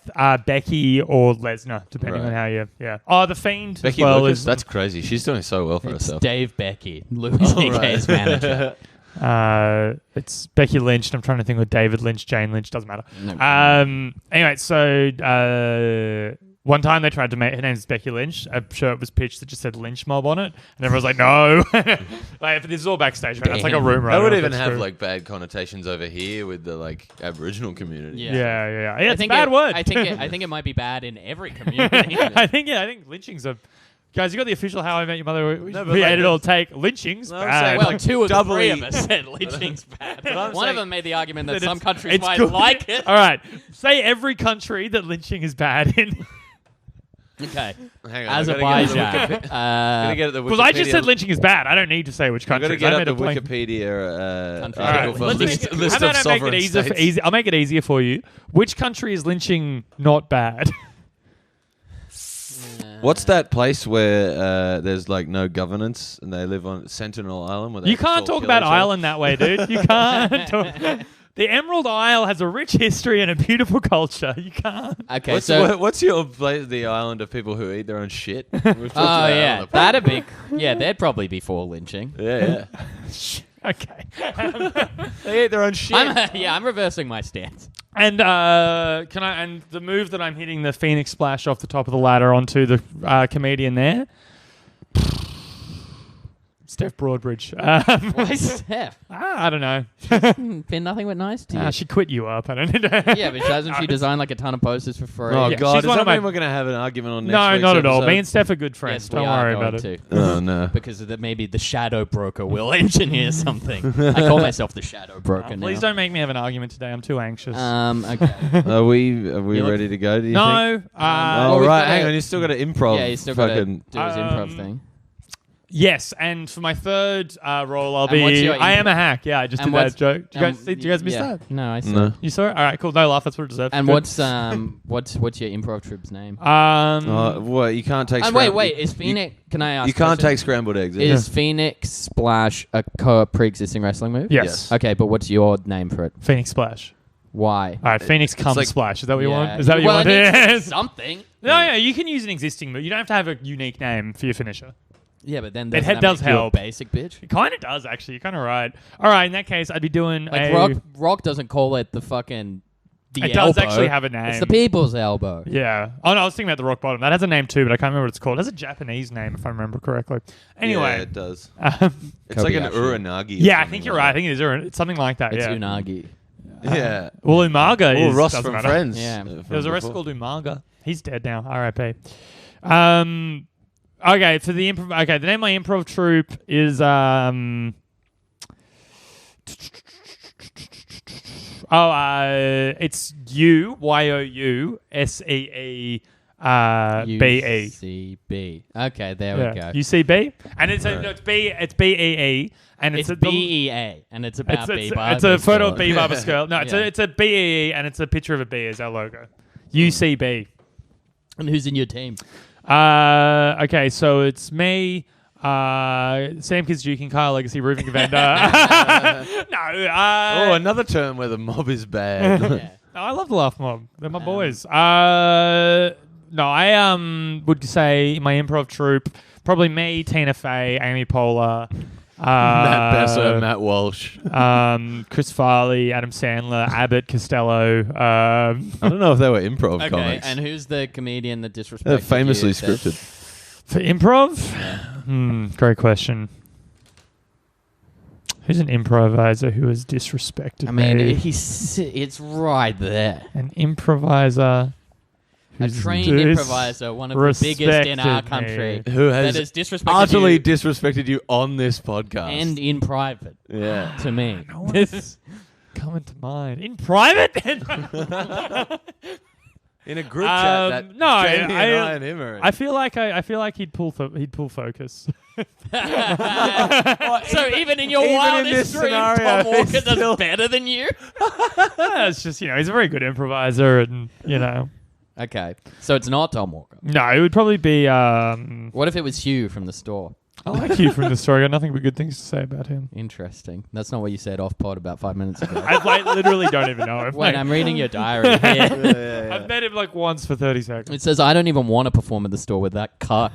Becky, or Lesnar, depending Right. on how you. Yeah. Oh, the Fiend. Becky as well Lucas? is That's crazy. She's doing so well for It's herself. Dave Becky, Louis Oh, C.K.'s manager. It's Becky Lynch, and I'm trying to think of David Lynch, Jane Lynch, doesn't matter. No. Anyway, so one time they tried to make her name's Becky Lynch. A shirt was pitched that just said Lynch Mob on it, and everyone was like, "No!" Like this is all backstage, right? That's like a Damn. rumor. That would I don't know even if that's have true. like bad connotations over here with the like Aboriginal community. Yeah. Yeah, it's a think bad word. I think it might be bad in every community. I think lynchings are. Guys, you got the official How I Met Your Mother. No, but We like ate it the- all. Take lynchings. No, I'm bad. saying, well, like, two of the three doubly- of us said lynching's bad. I'm One of saying- them made the argument that That some it's- countries it's might good. like it. All right, say every country that lynching is bad in. Okay. Hang on, I gotta Azerbaijan. Gotta get at the Because I just Wikipedia- said lynching is bad. I don't need to say which I gotta country. get up made the a blank. Wikipedia Country. All right, article for let's list, make it- list how of about I make sovereign it easier states. easy. I'll make it easier for you. Which country is lynching not bad? What's that place where there's like no governance and they live on Sentinel Island? Where they You can't all talk kill about each other? Ireland that way, dude. You can't. Talk. The Emerald Isle has a rich history and a beautiful culture. You can't. Okay, What's, so what's your place? The island of people who eat their own shit. We've talked oh about that yeah, on the that'd be they'd probably be for lynching. yeah. Okay. They eat their own shit. I'm reversing my stance. And and the move that I'm hitting the Phoenix Splash off the top of the ladder onto the comedian there. Steph Broadbridge. Why Steph? I don't know. Been nothing but nice to you. She quit you up. I don't know. Yeah, but hasn't she designed like a ton of posters for free? Oh Yeah, God! she's Does one that of my- mean we're going to have an argument on next No, week's not at all. episode? Me and Steph are good friends. Yes, Don't we are worry going about it. to. Oh no! Because of maybe the shadow broker will engineer something. I call myself the shadow broker now. Please don't make me have an argument today. I'm too anxious. Okay. Are we You look- ready to go? Do you think? no. Oh well, we've right, gotta- hang on. You still got to improv. Yeah, he's still got to fucking. do his improv thing. Yes, and for my third role, I'll And what's be. your I am a hack. Yeah, I just And did that what's- joke. Did you guys miss yeah. that? No, I saw. No. You saw it? All right, cool. No laugh. That's what it deserves. And Good. what's your improv troop's name? What? You can't take. And wait, is Phoenix? Can I ask? You can't a question? take scrambled eggs. Is Phoenix Splash a pre-existing wrestling move? Yes. Okay, but what's your name for it? Phoenix Splash. Why? All right, Phoenix Cum like- Splash. Is that what you Yeah. want? Is that what you well, want? it needs Yes. something. No, you can use an existing move. You don't have to have a unique name for your finisher. Yeah, but then It doesn't that does make you a help. basic bitch. It kind of does, actually. You're kind of right. All right, in that case, I'd be doing Like a... Rock doesn't call it the fucking. The It does elbow. actually have a name. It's the people's elbow. Yeah. Oh, no, I was thinking about the rock bottom. That has a name too, but I can't remember what it's called. It has a Japanese name, if I remember correctly. Yeah, Anyway. it does. um, It's like an Kobayashi. uranagi. or yeah, I something think you're like right. I think it is. It's something like that, It's yeah. unagi. that. Yeah. Well, Umaga Oh, is... Ross doesn't from matter. Friends. Yeah. from There was a wrestler before. called Umaga. He's dead now. R.I.P. Okay, for the improv... Okay, the name of my improv troupe is... it's YOUSEE BE. UCB. Okay, there we go. UCB, and it's it's BEE, and It's a BEA, and it's about it's a photo of B. B Barber Girl. No, it's a BEE, and it's a picture of a bee as our logo. UCB. And who's in your team? Okay, so it's me, Sam Kizjuki, and Kyle Legacy, roofing vendor. Oh, another term where the mob is bad. Yeah. No, I love the Laugh Mob. They're my boys. No, I would say my improv troupe, probably me, Tina Fey, Amy Poehler, Matt Besser, Matt Walsh. Chris Farley, Adam Sandler, Abbott Costello. I don't know if they were improv Okay, comics. and who's the comedian that disrespected They're famously you? scripted. For improv? Great question. Who's an improviser who has disrespected I mean, me? it's right there. An improviser. A who's trained improviser, one of the biggest in our disrespected country, me. Who that has has disrespected utterly you disrespected you on this podcast. and in private yeah. to me. No one's coming to mind. In private? In a group chat that no, Jamie and I- I and him are in. I feel like he'd pull focus. So even in your even in wildest this dream, scenario, Tom Walker it's does still- better than you? It's just, he's a very good improviser, and Okay, so it's not Tom Walker. no, it would probably be. What if it was Hugh from the store? I like you from the story. I got nothing but good things to say about him. Interesting. That's not what you said off pod about 5 minutes ago. I literally don't even know him. Wait, I'm reading your diary here. I've met him like once for 30 seconds. It says I don't even want to perform at the store with that cuck.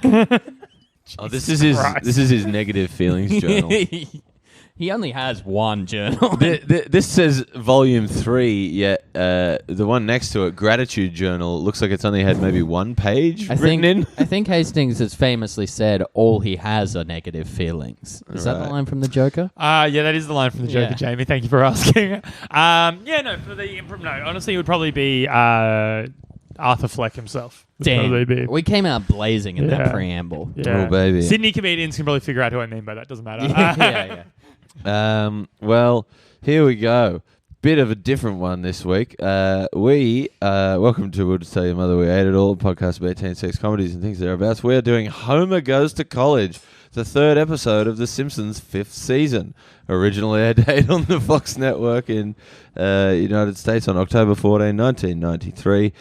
Oh, this is his negative feelings journal. He only has one journal. This says volume 3, yet the one next to it, gratitude journal, looks like it's only had maybe one page written in. I think Hastings has famously said all he has are negative feelings. Is that the Right. line from the Joker? Yeah, that is the line from the Joker, Yeah. Jamie. Thank you for asking. For the improv, no, honestly, it would probably be Arthur Fleck himself. Would probably be. We came out blazing in Yeah. that preamble. Yeah. Oh, baby. Sydney comedians can probably figure out who I mean by that. Doesn't matter. yeah. Well, here we go. Bit of a different one this week. Welcome to We'll Just Tell Your Mother We Ate It All, podcast about teen sex comedies and things thereabouts. We're doing Homer Goes to College, the third episode of The Simpsons' 5th season. Originally aired date on the Fox network in United States on October 14, 1993.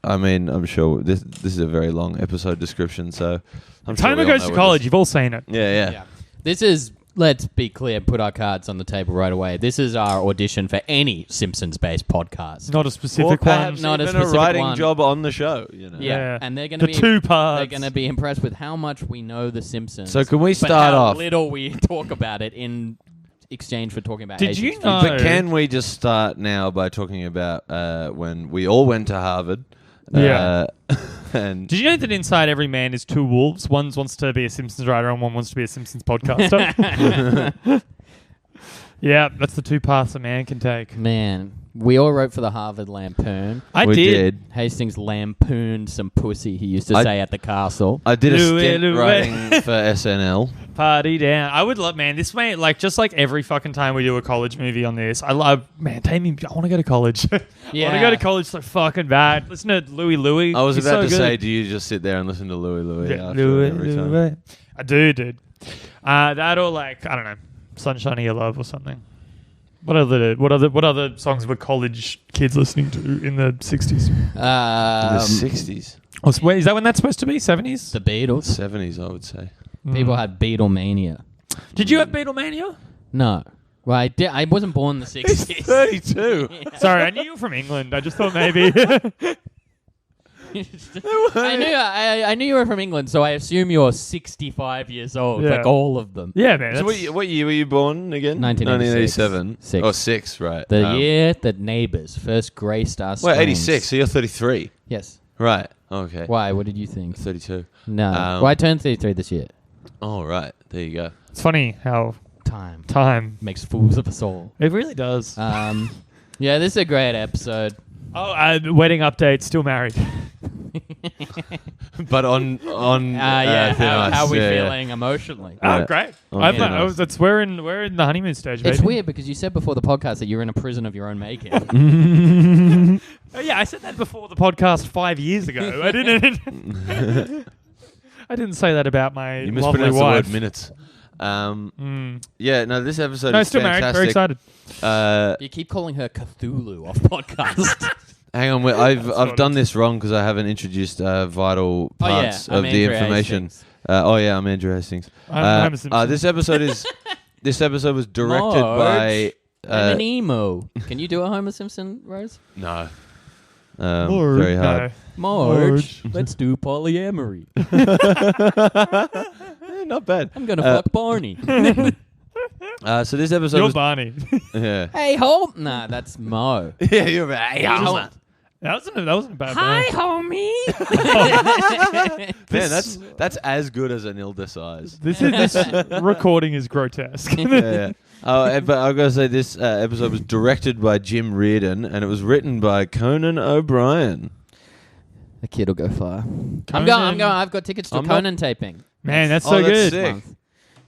I'm sure this is a very long episode description, so I'm sure Homer we all Goes know to what College. this- You've all seen it. Yeah. This is, let's be clear, put our cards on the table right away. This is our audition for any Simpsons-based podcast. Not a Or specific perhaps one. Not a even a specific writing one. job on the show. Yeah. And they're going to The be two parts. They're going to be impressed with how much we know the Simpsons. So can we but start how off? little we talk about it in exchange for talking about. Did you Hastings' know- But can we just start now by talking about when we all went to Harvard? Yeah. And Did you know that inside every man is two wolves? One wants to be a Simpsons writer and one wants to be a Simpsons podcaster. Yeah, that's the two paths a man can take. Man, we all wrote for the Harvard Lampoon. I we did. Hastings lampooned some pussy he used to say at the castle. I did a Louis, stint Louis. writing for SNL. Party down. I would love, man. This may like just like every fucking time we do a college movie on this. I love, man. Take me. I want to go to college. I want to Yeah. go to college so fucking bad. Listen to Louis. I was He's about so to good. say, do you just sit there and listen to Louis Yeah, after Louis, every time? Louis. I do, dude. That or like I don't know, Sunshine of Your Love or something. What other songs were college kids listening to in the 60s? In the 60s. Oh, wait, is that when that's supposed to be? 70s? The Beatles. 70s, I would say. People had Beatlemania. Did you have Beatlemania? No. Well, I did. I wasn't born in the 60s. 32. Sorry, I knew you were from England. I just thought maybe. I knew you were from England, so I assume you're 65 years old, Yeah. like all of them. Yeah, man. So what year were you born again? 1987. 1987. Oh, 6, right. The year that Neighbours first graced our Wait, screens. 86, so you're 33. Yes. Right, okay. Why? What did you think? 32. No. Um, Well, I turned 33 this year. Oh, right. There you go. It's funny how Time time. makes fools of us all. It really does. Yeah, this is a great episode. Wedding update. Still married. But on Yeah, thin how ice. are we Yeah, yeah. feeling emotionally? Oh, Yeah. great. Oh, I'm yeah, not- nice. that's we're in the honeymoon stage. It's baby. weird because you said before the podcast that you're in a prison of your own making. Oh, yeah, I said that before the podcast 5 years ago. I didn't. I didn't say that about my You lovely mispronounced the wife. word minutes. Yeah, no, this episode No, is still married. Very fantastic. excited. You keep calling her Cthulhu off podcast. Hang on, I've done this wrong because I haven't introduced vital Oh, yeah, parts I'm of the Andrew information. Hastings. I'm Andrew Hastings. I'm Homer Simpson. This episode is this episode was directed by I'm an emo. Can you do a Homer Simpson, Rose? no, Lord, very hard. Marge, let's do polyamory. Not bad. I'm gonna fuck Barney. So this episode You're was Barney. yeah. Hey, Homer. Nah, that's Mo. Yeah, you're right. Hey, Homer. that wasn't a bad. Hi, burn. homie. Man, that's as good as an Ilda size. This recording is grotesque. Yeah. But I gotta say, this episode was directed by Jim Reardon, and it was written by Conan O'Brien. The kid will go far. I'm Conan- going. I've got tickets to I'm not- Conan taping. Man, that's Oh, so that's good. sick. Month.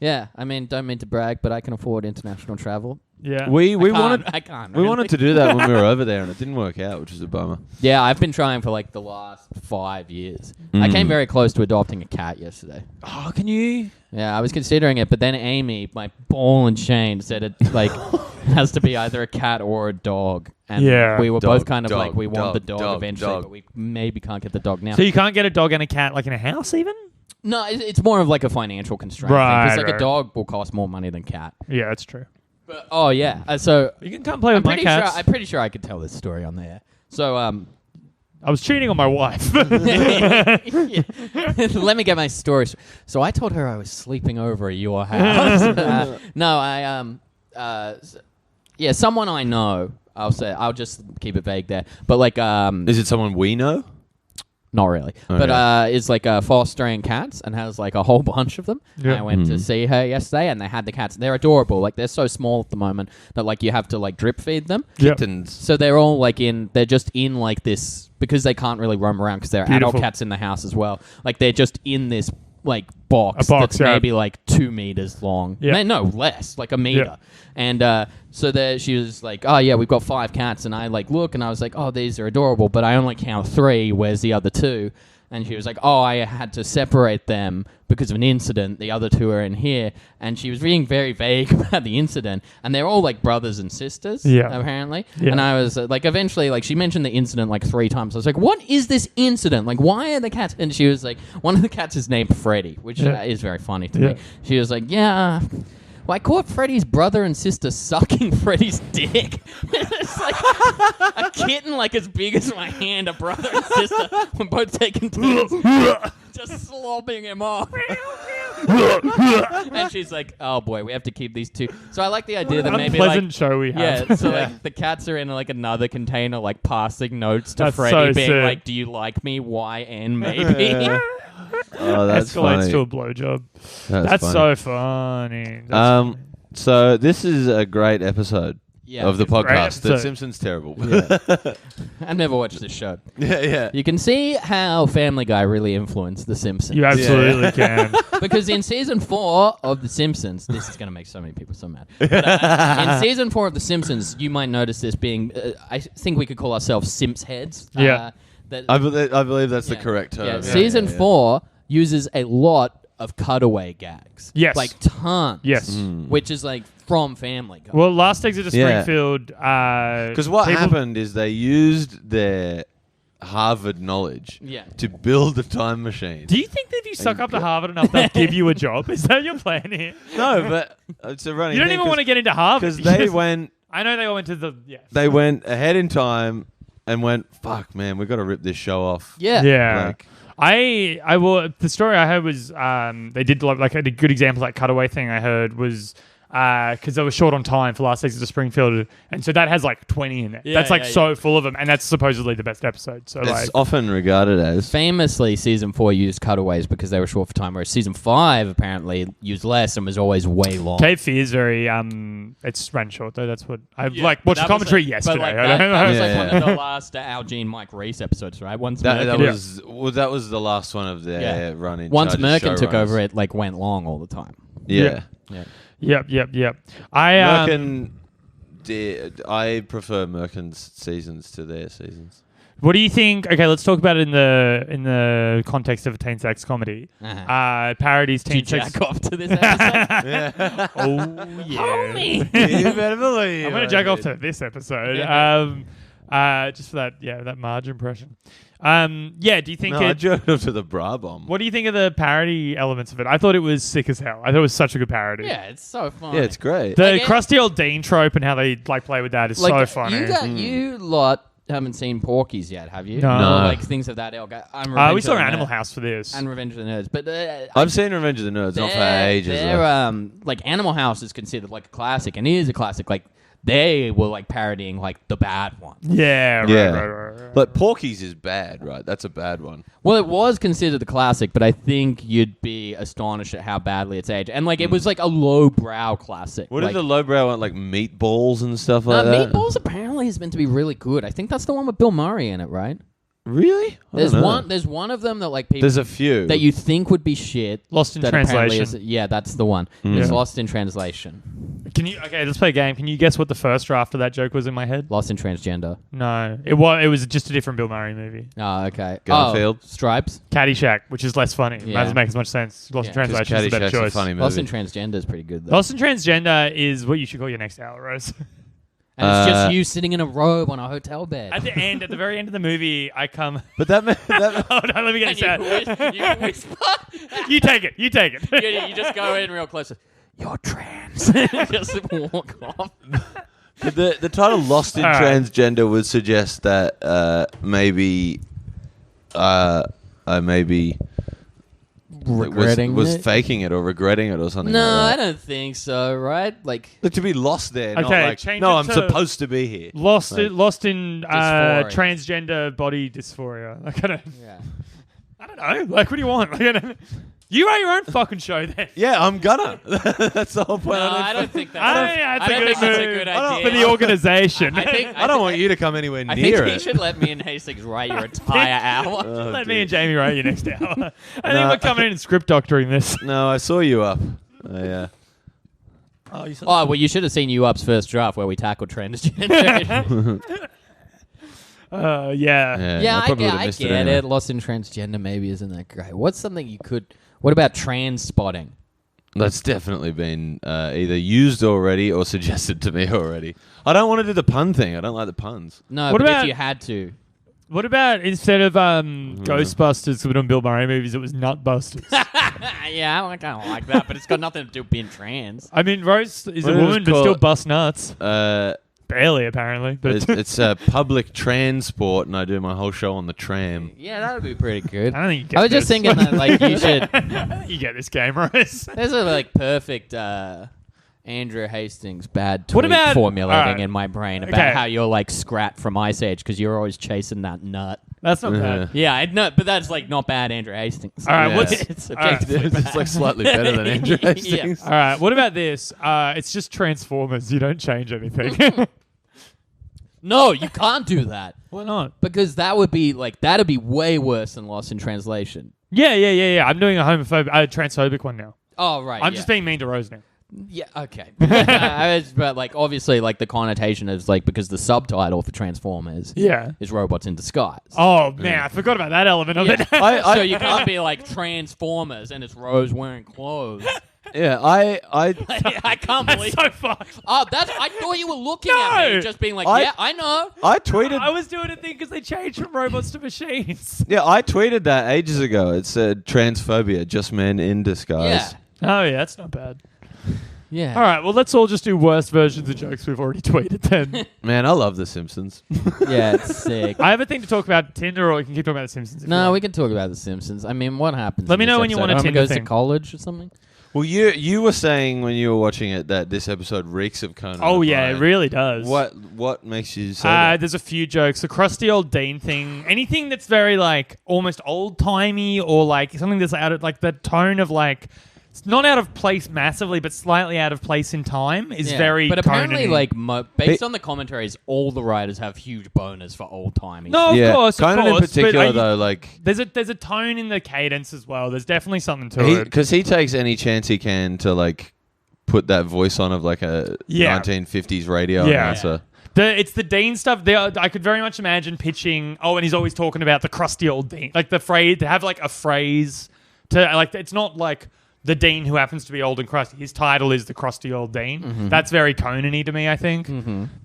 Yeah, I mean, don't mean to brag, but I can afford international travel. Yeah. We I wanted can't. we wanted to do that when we were over there, and it didn't work out, which is a bummer. Yeah, I've been trying for like the last 5 years. I came very close to adopting a cat yesterday. Oh, can you? Yeah, I was considering it, but then Amy, my ball and chain, said it like has to be either a cat or a dog. And Yeah. we were Dog, both kind of dog, like, we want the dog, dog dog, eventually, dog. but we maybe can't get the dog now. So you can't get a dog and a cat like in a house, even? No, it's more of like a financial constraint. Right, Because like right. a dog will cost more money than cat. Yeah, that's true. But, oh yeah, so You can come play with my cats. I'm pretty sure I could tell this story on there. So I was cheating on my wife. let me get my story. So I told her I was sleeping over at your house. Yeah, someone I know. I'll just keep it vague there. But like, Is it someone we know? not really. Okay. But is like fostering cats and has like a whole bunch of them. Yeah. I went to see her yesterday, and they had the cats. They're adorable. Like they're so small at the moment that like you have to like drip feed them. Yep. Kittens. So they're all like they're just in like this because they can't really roam around because there are Beautiful. adult cats in the house as well. Like they're just in this like box, A box, that's yeah. maybe like 2 meters long. Yeah. No, less, like a meter. Yeah. And so there she was like, oh yeah, we've got 5 cats. And I like look and I was like, oh, these are adorable, but I only count 3. Where's the other 2? And she was like, oh, I had to separate them because of an incident. The other 2 are in here. And she was being very vague about the incident. And they're all like brothers and sisters, Yeah. apparently. Yeah. And I was like, eventually, like she mentioned the incident like 3 times. I was like, what is this incident? Like, why are the cats? And she was like, one of the cats is named Freddy, which Yeah. is very funny to Yeah. me. She was like, yeah. Well, I caught Freddy's brother and sister sucking Freddy's dick. It's like a kitten like as big as my hand, a brother and sister were both taking turns just slobbing him off. And she's like, "Oh boy, we have to keep these two." So I like the idea that maybe Unpleasant like show we have. yeah, so like the cats are in like another container, like passing notes to That's Freddy, so being sick. like, "Do you like me? Why and maybe." Oh, that's Escalates funny. to a blowjob. That's That's funny. so funny. That's So this is a great episode Yeah, of the it's a great podcast. The episode. Simpsons terrible. I've never watched this show. yeah. You can see how Family Guy really influenced The Simpsons. you absolutely can. Because in season 4 of The Simpsons, this is going to make so many people so mad. But, in season 4 of The Simpsons, you might notice this being, I think we could call ourselves Simps heads. Yeah. I believe that's the Yeah. correct term. Yeah, season 4 uses a lot of cutaway gags. Yes. Like tons. Yes. Which is like from Family Guy. Well, last exit to Yeah. Springfield. Because what people- happened is they used their Harvard knowledge Yeah. to build a time machine. Do you think that if you suck up to Harvard enough, they'll give you a job? Is that your plan here? No, but it's a running. You don't even want to get into Harvard because they Yes. went. I know they all went to the. Yes. They went ahead in time and went, "Fuck, man, we got to rip this show off." Yeah. Yeah. Like- I will. The story I heard was they did like a good example. That cutaway thing I heard was because they were short on time for last exit to Springfield, and so that has like 20 in it. Yeah, That's like yeah, so full of them, and that's supposedly the best episode. So It's like, often regarded as. Famously, season 4 used cutaways because they were short for time, whereas season 5 apparently used less and was always way long. Cape Fear is very it's ran short though. That's what I Yeah, like but watched the that was commentary like- yesterday. But like I that, don't that know. was Yeah, like yeah. one of the last Al Jean Mike Reese episodes, right? Once That Merkin, that was the last one of their run in. once charge as Merkin took showrunners. over, it like went long all the time. Yeah. Yeah. Yep. I Merkin. I prefer Merkin's seasons to their seasons. What do you think? Okay, let's talk about it in the context of a teen sex comedy. Uh-huh. Parodies Did you teen sex. jack off to this episode? Oh yeah. You better believe. I'm gonna jack off to this episode. Just for that Marge impression. Do you think No, I it? jerked off to the bra bomb. What do you think of the parody elements of it? I thought it was sick as hell. I thought it was such a good parody. Yeah, it's so fun. Yeah, it's great. The Like, crusty old Dean trope and how they like play with that is so funny. You lot haven't seen Porky's yet, have you? No. No. Or, like things of that ilk. I'm We saw Revenge of the Animal Nerds. House for this. And Revenge of the Nerds, but I've seen Revenge of the Nerds, not for ages. They're though. like Animal House is considered like a classic, and it is a classic. Like they were like parodying like the bad one. Yeah, Yeah. right. But Porky's is bad, right? That's a bad one. Well, it was considered the classic, but I think you'd be astonished at how badly it's aged. And like it was like a lowbrow classic. What like, is the lowbrow one? Like meatballs and stuff like that? Meatballs apparently is meant to be really good. I think that's the one with Bill Murray in it, right? Really? I There's don't know. one. There's one of them that like people There's a few. that you think would be shit. Lost in that apparently Translation. yeah, that's the one. Mm. It's Yeah. Lost in Translation. Okay, let's play a game. Can you guess what the first draft of that joke was in my head? Lost in Transgender. No, it was just a different Bill Murray movie. Oh, okay. Garfield. Oh, Stripes. Caddyshack, which is less funny. Yeah. Doesn't make as much sense. Lost in Yeah. 'Cause Translation is a better Caddyshack's a choice. funny movie. Lost in Transgender is pretty good though. Lost in Transgender is what you should call your next hour, Rose. And it's just you sitting in a robe on a hotel bed. At the very end of the movie, I come. But that Hold on, let me get this out. you whisper. You take it. You take it. You just go in real close. You're trans. Just walk off. the title "Lost in All right. Transgender" would suggest that maybe I maybe Regretting was it? faking it or regretting it or something. No, I like that. don't think so. Right? Like Look, to be lost there, not Okay, like, change no, it I'm to- supposed to be here. Lost Like- in Dysphoria. transgender body dysphoria. Like, yeah. I don't know. Like, what do you want? Like, I don't- you write your own fucking show then. Yeah, I'm gonna. That's the whole point. No, I don't think that's. I I don't think that's a good idea. for the organization. I think I don't want you to come anywhere I near think you it. should let me and Hastings write your entire hour. Oh, Let dear. me and Jamie write you next hour. I think No, we're coming in and script doctoring this. No, I saw you up. Yeah. Oh, you saw Oh well, you should have seen You Up's first draft where we tackled transgender. yeah. Yeah, I probably get, would've I missed get anyway. it. Lost in Transgender maybe isn't that great. What's something you could? What about trans spotting? That's definitely been either used already or suggested to me already. I don't want to do the pun thing. I don't like the puns. No, What but about- if you had to, What about instead of Ghostbusters doing Bill Murray movies, it was Nutbusters? yeah, I kind of like that, but it's got nothing to do with being trans. I mean, Rose is What a it was woman, but called- still bust nuts. Barely, apparently. But It's public transport, and I do my whole show on the tram. Yeah, that would be pretty good. I don't think you get I was just this. thinking that like you should. You get this game, Rose. There's a like perfect Andrew Hastings bad tweet What about- formulating alright. in my brain about Okay. how you're like Scrat from Ice Age because you're always chasing that nut. That's not bad. Yeah, I know, but that's like not bad, Andrew Hastings. All right, Yeah. what's It's all right. objectively It's like slightly better than Andrew Yeah. Hastings. All right, what about this? It's just Transformers. You don't change anything. No, you can't do that Why not? because that'd be way worse than Lost in Translation. Yeah. I'm doing a transphobic one now. Oh right, I'm yeah. just being mean to Rose now. Yeah, okay. But like obviously like the connotation is like because the subtitle for Transformers Yeah. is robots in disguise. Oh man, I forgot about that element of it. So you can't be like Transformers and it's Rose wearing clothes. Yeah, I I can't That's believe. so fucked. Oh, I thought you were looking at me, No. just being like, I- yeah, I know. tweeted. I was doing a thing because they changed from robots to machines. Yeah, I tweeted that ages ago. It said transphobia, just men in Yeah, disguise. Oh yeah, that's not bad. yeah. All right, well let's all just do worst versions of jokes we've already tweeted then. Man, I love The Simpsons. Yeah, it's sick. I have a thing to talk about Tinder, or we can keep talking about The Simpsons. if you No, want. we can talk about The Simpsons. I mean, what happens? Let in me this know when you episode? want a Homer Tinder goes thing. to college or something. Well, you were saying when you were watching it that this episode reeks of Conan. Oh yeah, it O'Brien. really does. What makes you say that? There's a few jokes. The crusty old Dean thing. Anything that's very like almost old timey or like something that's out of like the tone of like it's not out of place massively, but slightly out of place in time is Yeah. very. But apparently, Conan-y. like based on the commentaries, all the writers have huge boners for old timey. no, yeah, of course, Conan of course. in particular but though, like there's a tone in the cadence as well. There's definitely something to it. because he takes any chance he can to like put that voice on of like a Yeah. 1950s radio Yeah. announcer. It's the Dean stuff. I could very much imagine pitching. Oh, and he's always talking about the crusty old Dean, like the phrase. To have like a phrase to like. It's not like the Dean who happens to be old and crusty. His title is the crusty old Dean. Mm-hmm. That's very Conan-y to me, I think.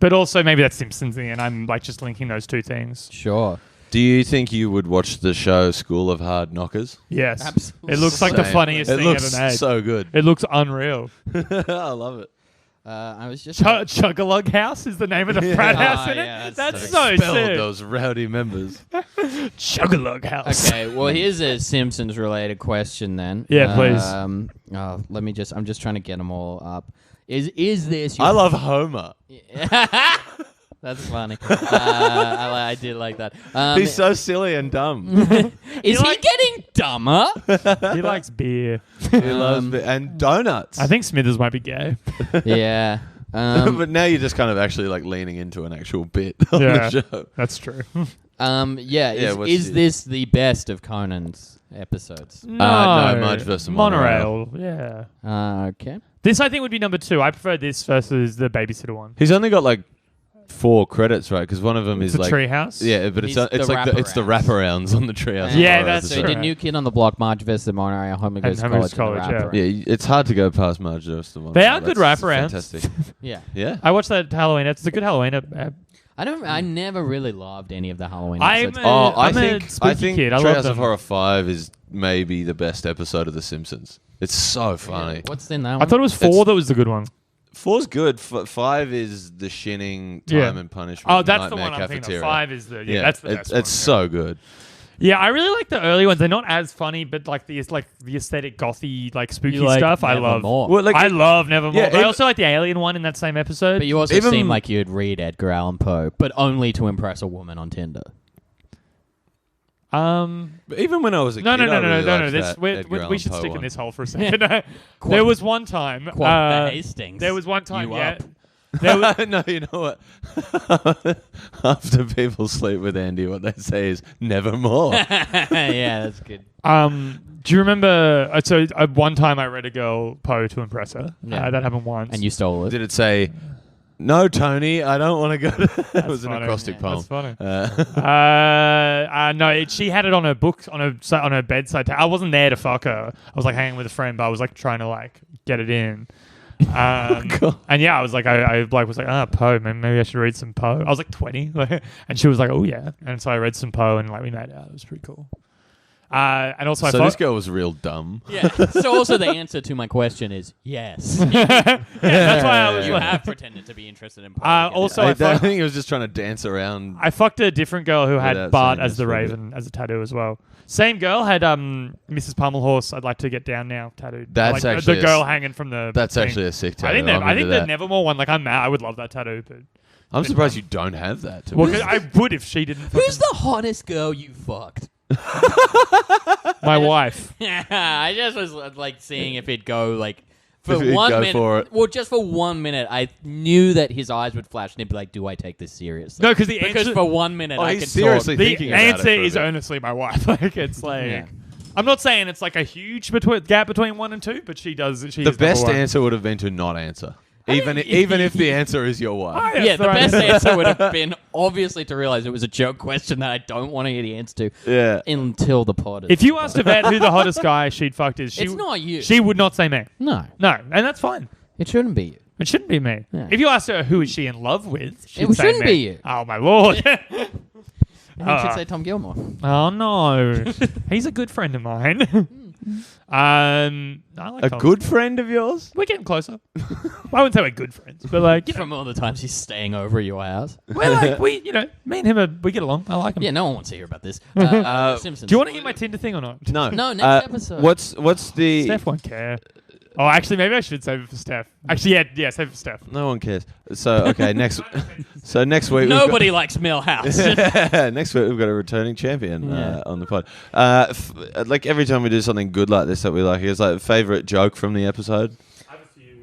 But also maybe that's Simpsons-y, and I'm like just linking those two things. Sure. Do you think you would watch the show School of Hard Knockers? Yes, Absolutely. it looks like the Same. funniest It thing looks ever made. so good. It looks unreal. I love it. I was just. Chuggalug House is the name of the frat house in it. yeah, That's so Expelled sick. those rowdy members. Chuggalug House. Okay, well, here's a Simpsons related question then. Yeah, please. Let me just. I'm just trying to get them all up. Is this? Your I love Homer. That's funny. I did like that. He's so silly and dumb. Is he getting dumber? He likes beer. He loves and donuts. I think Smithers might be gay. Yeah. but now you're just kind of actually like leaning into an actual bit on Yeah. the show. That's true. Yeah. what's Is your- this the best of Conan's episodes? no, Marge versus Monorail. Yeah. Okay. This I think would be number 2. I prefer this versus the babysitter one. He's only got like 4 credits, right? Because one of them It's is the like treehouse. yeah, but it's He's it's the like it's the wraparounds. wraparounds on the treehouse. Yeah, horror that's So episode. he right. did New Kid on the Block, Marge versus the Monorail, Homer Goes to Homer Goes College, to and the College, Wraparound. Yeah, it's hard to go past Marge versus the They are That's good wraparounds. Fantastic. Yeah. Yeah. I watched that Halloween. It's a good Halloween. I never really loved any of the Halloween I'm episodes. I'm a I spooky think kid. I love Treehouse them. of Horror 5 is maybe the best episode of The Simpsons. It's so funny. What's in that I one? thought it was 4 that was the good one. 4's good. 5 is the shinning time Yeah. and punishment. Oh, that's the Nightmare one I'm thinking of. Cafeteria. 5 is the Yeah, that's the it's best one, it's so good. Yeah, I really like the early ones. They're not as funny, but like the aesthetic gothy like spooky You like stuff. I love. Nevermore. Well, like I love Nevermore. Yeah, But I even- also like the alien one in that same episode. But you also Even- seem like you'd read Edgar Allan Poe, but only to impress a woman on Tinder. But even when I was a No, kid, no. I really This, liked that we Edgar Allan we should Poe stick in one. this hole for a second. There was one time. Quote Hastings. There was one time. You Yeah. up. There was, No, you know what? After people sleep with Andy, what they say is nevermore. Yeah, that's good. do you remember? One time I read a girl Poe to impress her. Yeah. That happened once. And you stole it. Did it say, "No, Tony, I don't want to go"? It was an funny. acrostic poem. That's funny. Uh, No, she had it on her book on her bedside. I wasn't there to fuck her. I was like hanging with a friend, but I was like trying to like get it in. And yeah, I was like, I like was like, Poe, man, maybe I should read some Poe. I was like 20, and she was like, oh yeah, and so I read some Poe, and like we made out. It was pretty cool. And also, So this girl was real dumb. Yeah. So also the answer to my question is yes. that's why I was You like, have pretended to be interested in politics. also, I I fucked, think he was just trying to dance around. I fucked a different girl who had Without Bart saying as the this, really. Raven as a tattoo as well. Same girl had Mrs. Pummelhorse. I'd like to get down now tattooed. That's like, actually the a girl s- hanging from the. That's thing. actually a sick tattoo. I think I'm into the that. Nevermore one. Like I'm mad. I would love that tattoo, but I'm surprised you don't have that. To well, be 'cause I would if she didn't. Who's the hottest girl you fucked? My wife. I just was like seeing if it'd go like for If he'd 1 go minute. for it. Well, just for 1 minute, I knew that his eyes would flash and he'd be like, "Do I take this seriously?" No, because because for 1 minute I he's could seriously talk. thinking the about it answer for a is bit. earnestly my wife. Like it's like Yeah. I'm not saying it's like a huge gap between 1 and 2, but she does. She The is best number one. answer would have been to not answer, even if the answer is your wife. Oh, Yeah, the right. best answer would have been obviously to realize it was a joke question that I don't want to hear the answer to Yeah. until the pod. Is If you asked Yvette who the hottest guy she'd fucked is, it's not you. She would not say me. no, No, and that's fine. it shouldn't be you. It shouldn't be me. Yeah. If you asked her who is she in love with, she'd It say shouldn't me. be you. Oh my lord. You should say Tom Gilmore. Oh no, he's a good friend of mine. I like A Tom. good friend of yours? We're getting closer. I wouldn't say we're good friends, but like, you know, From all the times he's staying over at your house. we're like me and him, we get along. I like him. Yeah, no one wants to hear about this. Simpsons. Do you want to hear my Tinder thing or not? No. No, next episode. What's the? Steph won't care. Oh, actually, maybe I should save it for Steph. Actually, yeah, save it for Steph. No one cares. So okay, next. So next week. Nobody likes Millhouse. Next week we've got a returning champion Yeah. on the pod. Like every time we do something good like this that we like, it's like favorite joke from the episode.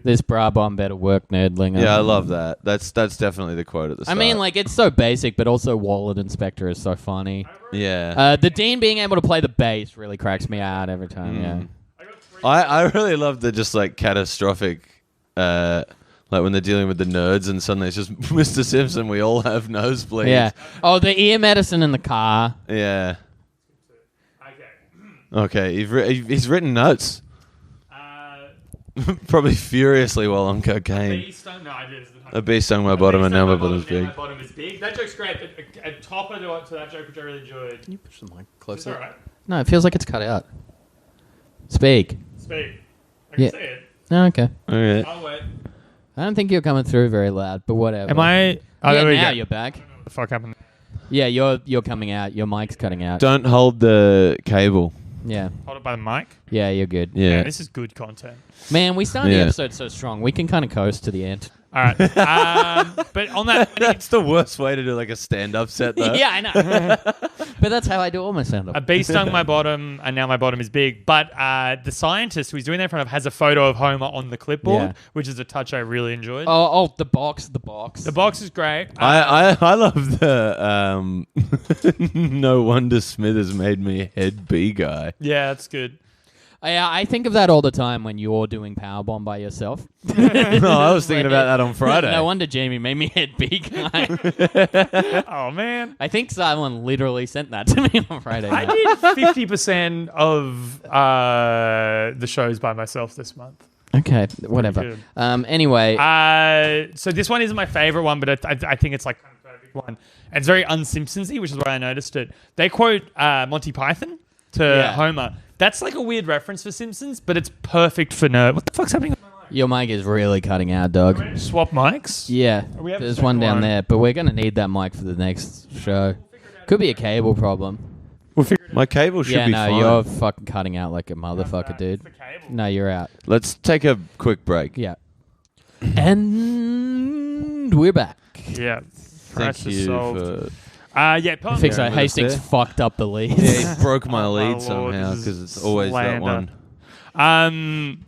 This bra bomb better work, nerdling. Yeah, I love that. That's definitely the quote at the I start. mean, like, it's so basic, but also Wallet Inspector is so funny. yeah. The Dean being able to play the bass really cracks me out every time, yeah. I really love the just like catastrophic, like when they're dealing with the nerds and suddenly it's just Mr. Simpson. We all have nosebleeds. Yeah. Oh, the ear medicine in the car. Yeah. Okay. He's written notes. Probably furiously while on cocaine. A bee stung my bottom and now my bottom's big. My bottom is big. That joke's great. A topper to that joke, which I really enjoyed. Can you push the mic It's closer? alright. No, it feels like it's cut out. Speak. Speak. I can Yeah. see it. Oh, okay. Okay. I'll wait. I don't think you're coming through very loud, but whatever. Am I? Oh, Yeah, there we now go. you're back. What the fuck happened? Yeah, you're coming out. Your mic's cutting out. Don't hold the cable. Yeah. Hold it by the mic. Yeah, you're good. Yeah. Man, this is good content. Man, we started the Yeah. episode so strong. We can kind of coast to the end. All right. But on that, That's the worst way to do like a stand-up set, though. Yeah, I know. But that's how I do all my stand-up. a bee stung my bottom, and now my bottom is big. But the scientist who he's doing that in front of has a photo of Homer on the clipboard, Yeah. which is a touch I really enjoyed. Oh, the box. The box is great. I love the no wonder Smithers made me head B guy. Yeah, that's good. I think of that all the time when you're doing Powerbomb by yourself. No, I was thinking about that on Friday. No wonder Jamie made me head B guy. Oh man. I think someone literally sent that to me on Friday. I night. did 50% of the shows by myself this month. Okay, whatever. good. Anyway, So this one isn't my favorite one, but I think it's like kind of a perfect one. And it's very un-Simpsons-y, which is why I noticed it. They quote Monty Python to Yeah. Homer. That's like a weird reference for Simpsons, but it's perfect for nerd. What the fuck's happening with my mic? your mic is really cutting out, dog. Swap mics? Yeah, We have a there's second one down one. there, but we're gonna need that mic for the next show. Could be a cable problem. We'll figure it out. My cable should Yeah, be no, fine. you're fucking cutting out like a motherfucker, dude. It's the cable. No, you're out. Let's take a quick break. Yeah. And we're back. Yeah. Thank Price is you solved. for... Yeah, Fix Yeah, that. with us Hastings there. fucked up the lead. Yeah, he broke my Oh, lead my Lord, somehow this because is it's always that slander. one.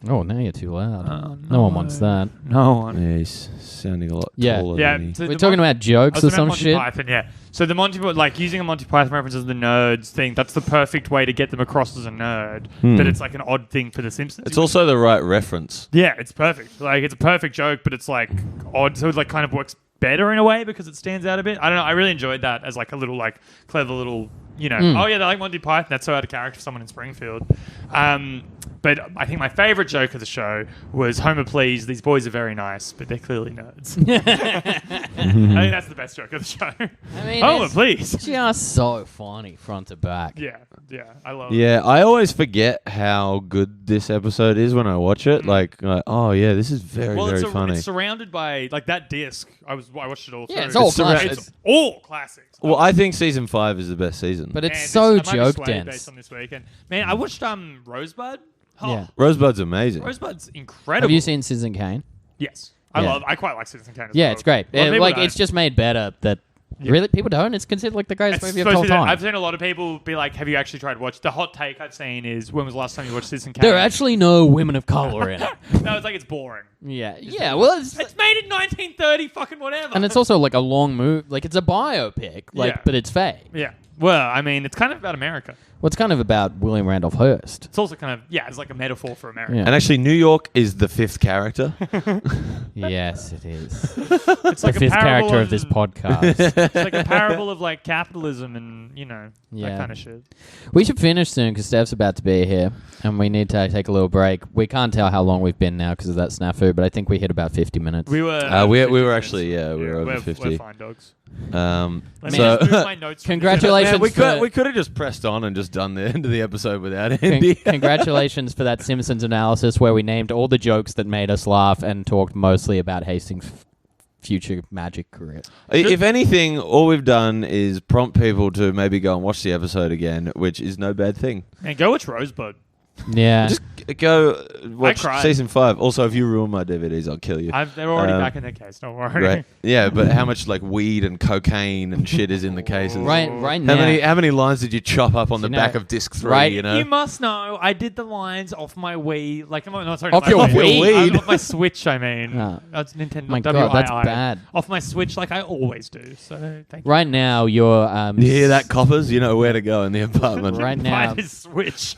Oh, now you're too loud. Oh, no one wants that. No one. Yeah, he's sounding a lot Yeah. taller Yeah, than he... so We're the talking Mon- about jokes I or was talking some about Monty shit. Python, yeah. So the Monty, like using a Monty Python reference as the nerds thing, that's the perfect way to get them across as a nerd. But it's like an odd thing for The Simpsons. It's also the right reference. yeah, it's perfect. Like it's a perfect joke, but it's like odd, so it like kind of works better in a way because it stands out a bit. I don't know. I really enjoyed that as like a little like clever little, you know. Oh yeah, they like Monty Python. That's so out of character for someone in Springfield. But I think my favorite joke of the show was Homer, please, these boys are very nice, but they're clearly nerds. I think that's the best joke of the show. I mean, Homer, it's please. just so funny front to back. Yeah, I love it. Yeah, I always forget how good this episode is when I watch it. Like, oh yeah, this is very funny. It's surrounded by like that disc. I watched it all through. Yeah, it's all It's surra- classics. It's all classics. Well, I think season 5 is the best season. But it's Man, so I might be joke swayed dense. based on this weekend. Man, I watched Rosebud. Oh, Yeah. Rosebud's amazing. Rosedud's incredible. Have you seen Citizen Kane? Yes, Yeah. I quite like Citizen Kane. As Yeah, well. it's great. A lot of people Like don't. it's just made better that really people don't. It's considered like the greatest It's movie of all supposed to be that. time. I've seen a lot of people be like, "Have you actually tried to watch?" The hot take I've seen is, "When was the last time you watched Citizen Kane?" There are actually no women of color in it. No, it's like it's boring. Yeah, yeah. Well, it's It's made in 1930, fucking whatever. and it's also like a long move. Like it's a biopic. Like, Yeah. but it's fake. yeah. Well, I mean, it's kind of about America. Well, it's kind of about William Randolph Hearst. It's also kind of it's like a metaphor for America. Yeah. And actually, New York is the 5th character. Yes, it is. It's The like a fifth parable character of this podcast. It's like a parable of like capitalism and Yeah. that kind of shit. We should finish soon because Steph's about to be here, and we need to take a little break. We can't tell how long we've been now because of that snafu, but I think we hit about 50 minutes. We were we 50 were minutes. actually we were over 50. We're fine dogs. Let me So just move my notes. from this Congratulations. episode. we could have just pressed on and just done the end of the episode without Andy. Congratulations for that Simpsons analysis where we named all the jokes that made us laugh and talked mostly about Hastings' future magic career. If anything, all we've done is prompt people to maybe go and watch the episode again, which is no bad thing. Man, go watch Rosebud. Yeah. Just go watch cried. season 5. Also, if you ruin my DVDs, I'll kill you. They're already Um, back in their case. Don't worry. Right? Yeah, but how much like weed and cocaine and shit is in the cases? right How now. many lines did you chop up on the You know, back of disc 3? right- You know. You must know, I did the lines off my Wii. Like, no, sorry, Off my your Wii. Wii? Off my Switch, I mean. Oh. That's Nintendo. My God, WII. that's bad. Off my Switch, like I always do. So, thank you. Right now, you're You hear that, coppers? You know where to go in the apartment. right Buy now. this Switch.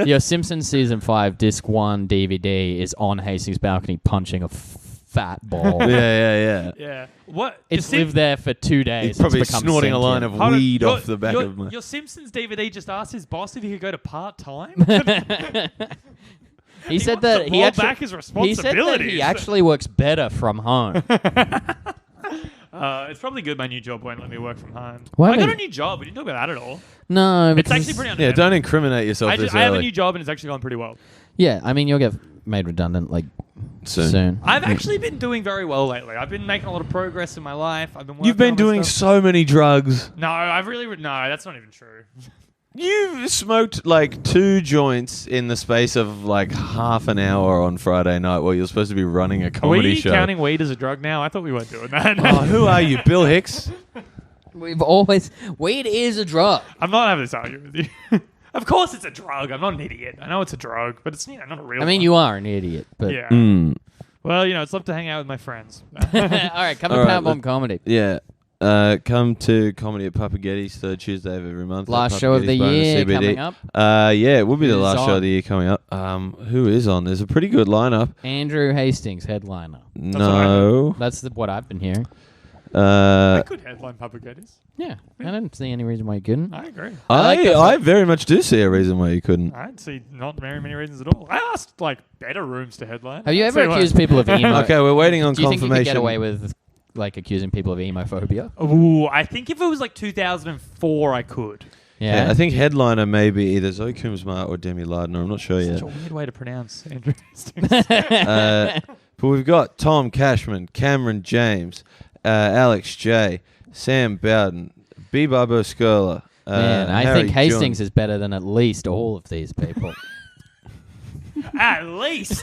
Your Simpsons season 5 disc 1 DVD is on Hastings' balcony punching a fat ball. Yeah. yeah. What? It's Your lived there for 2 days. He's probably It's become snorting a line sentient. of Hold on, weed your- off the back your, of my... Your Simpsons DVD just asked his boss if he could go to part time. He said wants that to he roll actually back his he said that he responsibilities. actually works better from home. It's probably good my new job won't let me work from home. Why I got don't- a new job. We didn't talk about that at all. No, It's because actually pretty Yeah, uneventful. don't incriminate yourself I this have a early. new job and it's actually gone pretty well. yeah. I mean, you'll get made redundant like soon. I've actually been doing very well lately. I've been making a lot of progress in my life. I've been working You've been on my doing stuff. so many drugs. No, I've really no. That's not even true. You smoked like 2 joints in the space of like half an hour on Friday night while you're supposed to be running a Are comedy we show. counting weed as a drug now? I thought we weren't doing that. Oh, who are you, Bill Hicks? We've always weed is a drug. I'm not having this argument with you. Of course it's a drug. I'm not an idiot. I know it's a drug, but it's not a real I mean, one. you are an idiot, but Yeah. Mm. Well, it's love to hang out with my friends. all right, come to All right, Pound Bomb let- Comedy. Yeah. Come to comedy at Papagetti's 3rd Tuesday of every month. Last at show of the Papagetti's bonus year CBD. coming up. Yeah, it will be the Who's last show on? of the year coming up. Who is on? There's a pretty good lineup. Andrew Hastings, headliner. No. That's what I've been hearing. I could headline Papagetti's. Yeah, I don't see any reason why you couldn't. I agree. I like that I very much do see a reason why you couldn't. I'd see not very many reasons at all. I asked like better rooms to headline. Have you I'd ever say, like- accused people of emo? Okay, we're waiting on Do you think confirmation. you could get away with like accusing people of emophobia? Ooh, I think if it was like 2004, I could. Yeah, I think headliner may be either Zoe Kumsmar or Demi Lardner. I'm not sure Such yet. a weird way to pronounce Andrew Hastings. But we've got Tom Cashman, Cameron James, Alex J, Sam Bowden, B. Barbo Skirla. Man, I Harry think Hastings John. is better than at least all of these people. At least.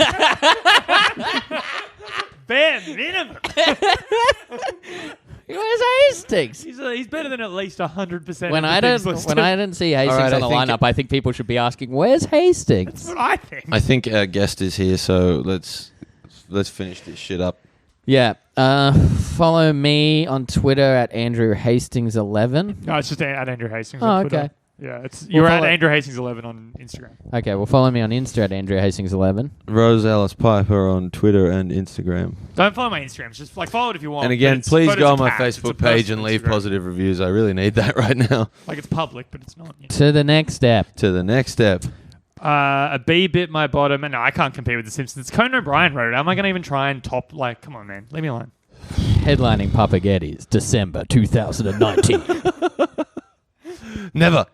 Bare minimum. Where's Hastings? He's better than at least 100%. When of I the things didn't listed. see Hastings Alright, on I the think lineup, I think people should be asking, "Where's Hastings?" That's what I think. I think our guest is here, so let's finish this shit up. Yeah. Follow me on Twitter at Andrew Hastings11. No, it's just at Andrew Hastings. Oh, on Twitter. okay. Yeah, you're follow- at Andrew Hastings 11 on Instagram. Okay, well, follow me on Insta at Andrew Hastings11. Rose Alice Piper on Twitter and Instagram. Don't follow my Instagram. It's just like follow it if you want. And but again, it's please photos go on of my cats. It's a Facebook page personal and leave Instagram. positive reviews. I really need that right now. Like it's public, but it's not. To the next step. To the next step. A bee bit my bottom, and no, I can't compete with The Simpsons. Conan O'Brien wrote it. Am I going to even try and top? Like, come on, man, leave me alone. Headlining Papa Getty's December 2019. Never.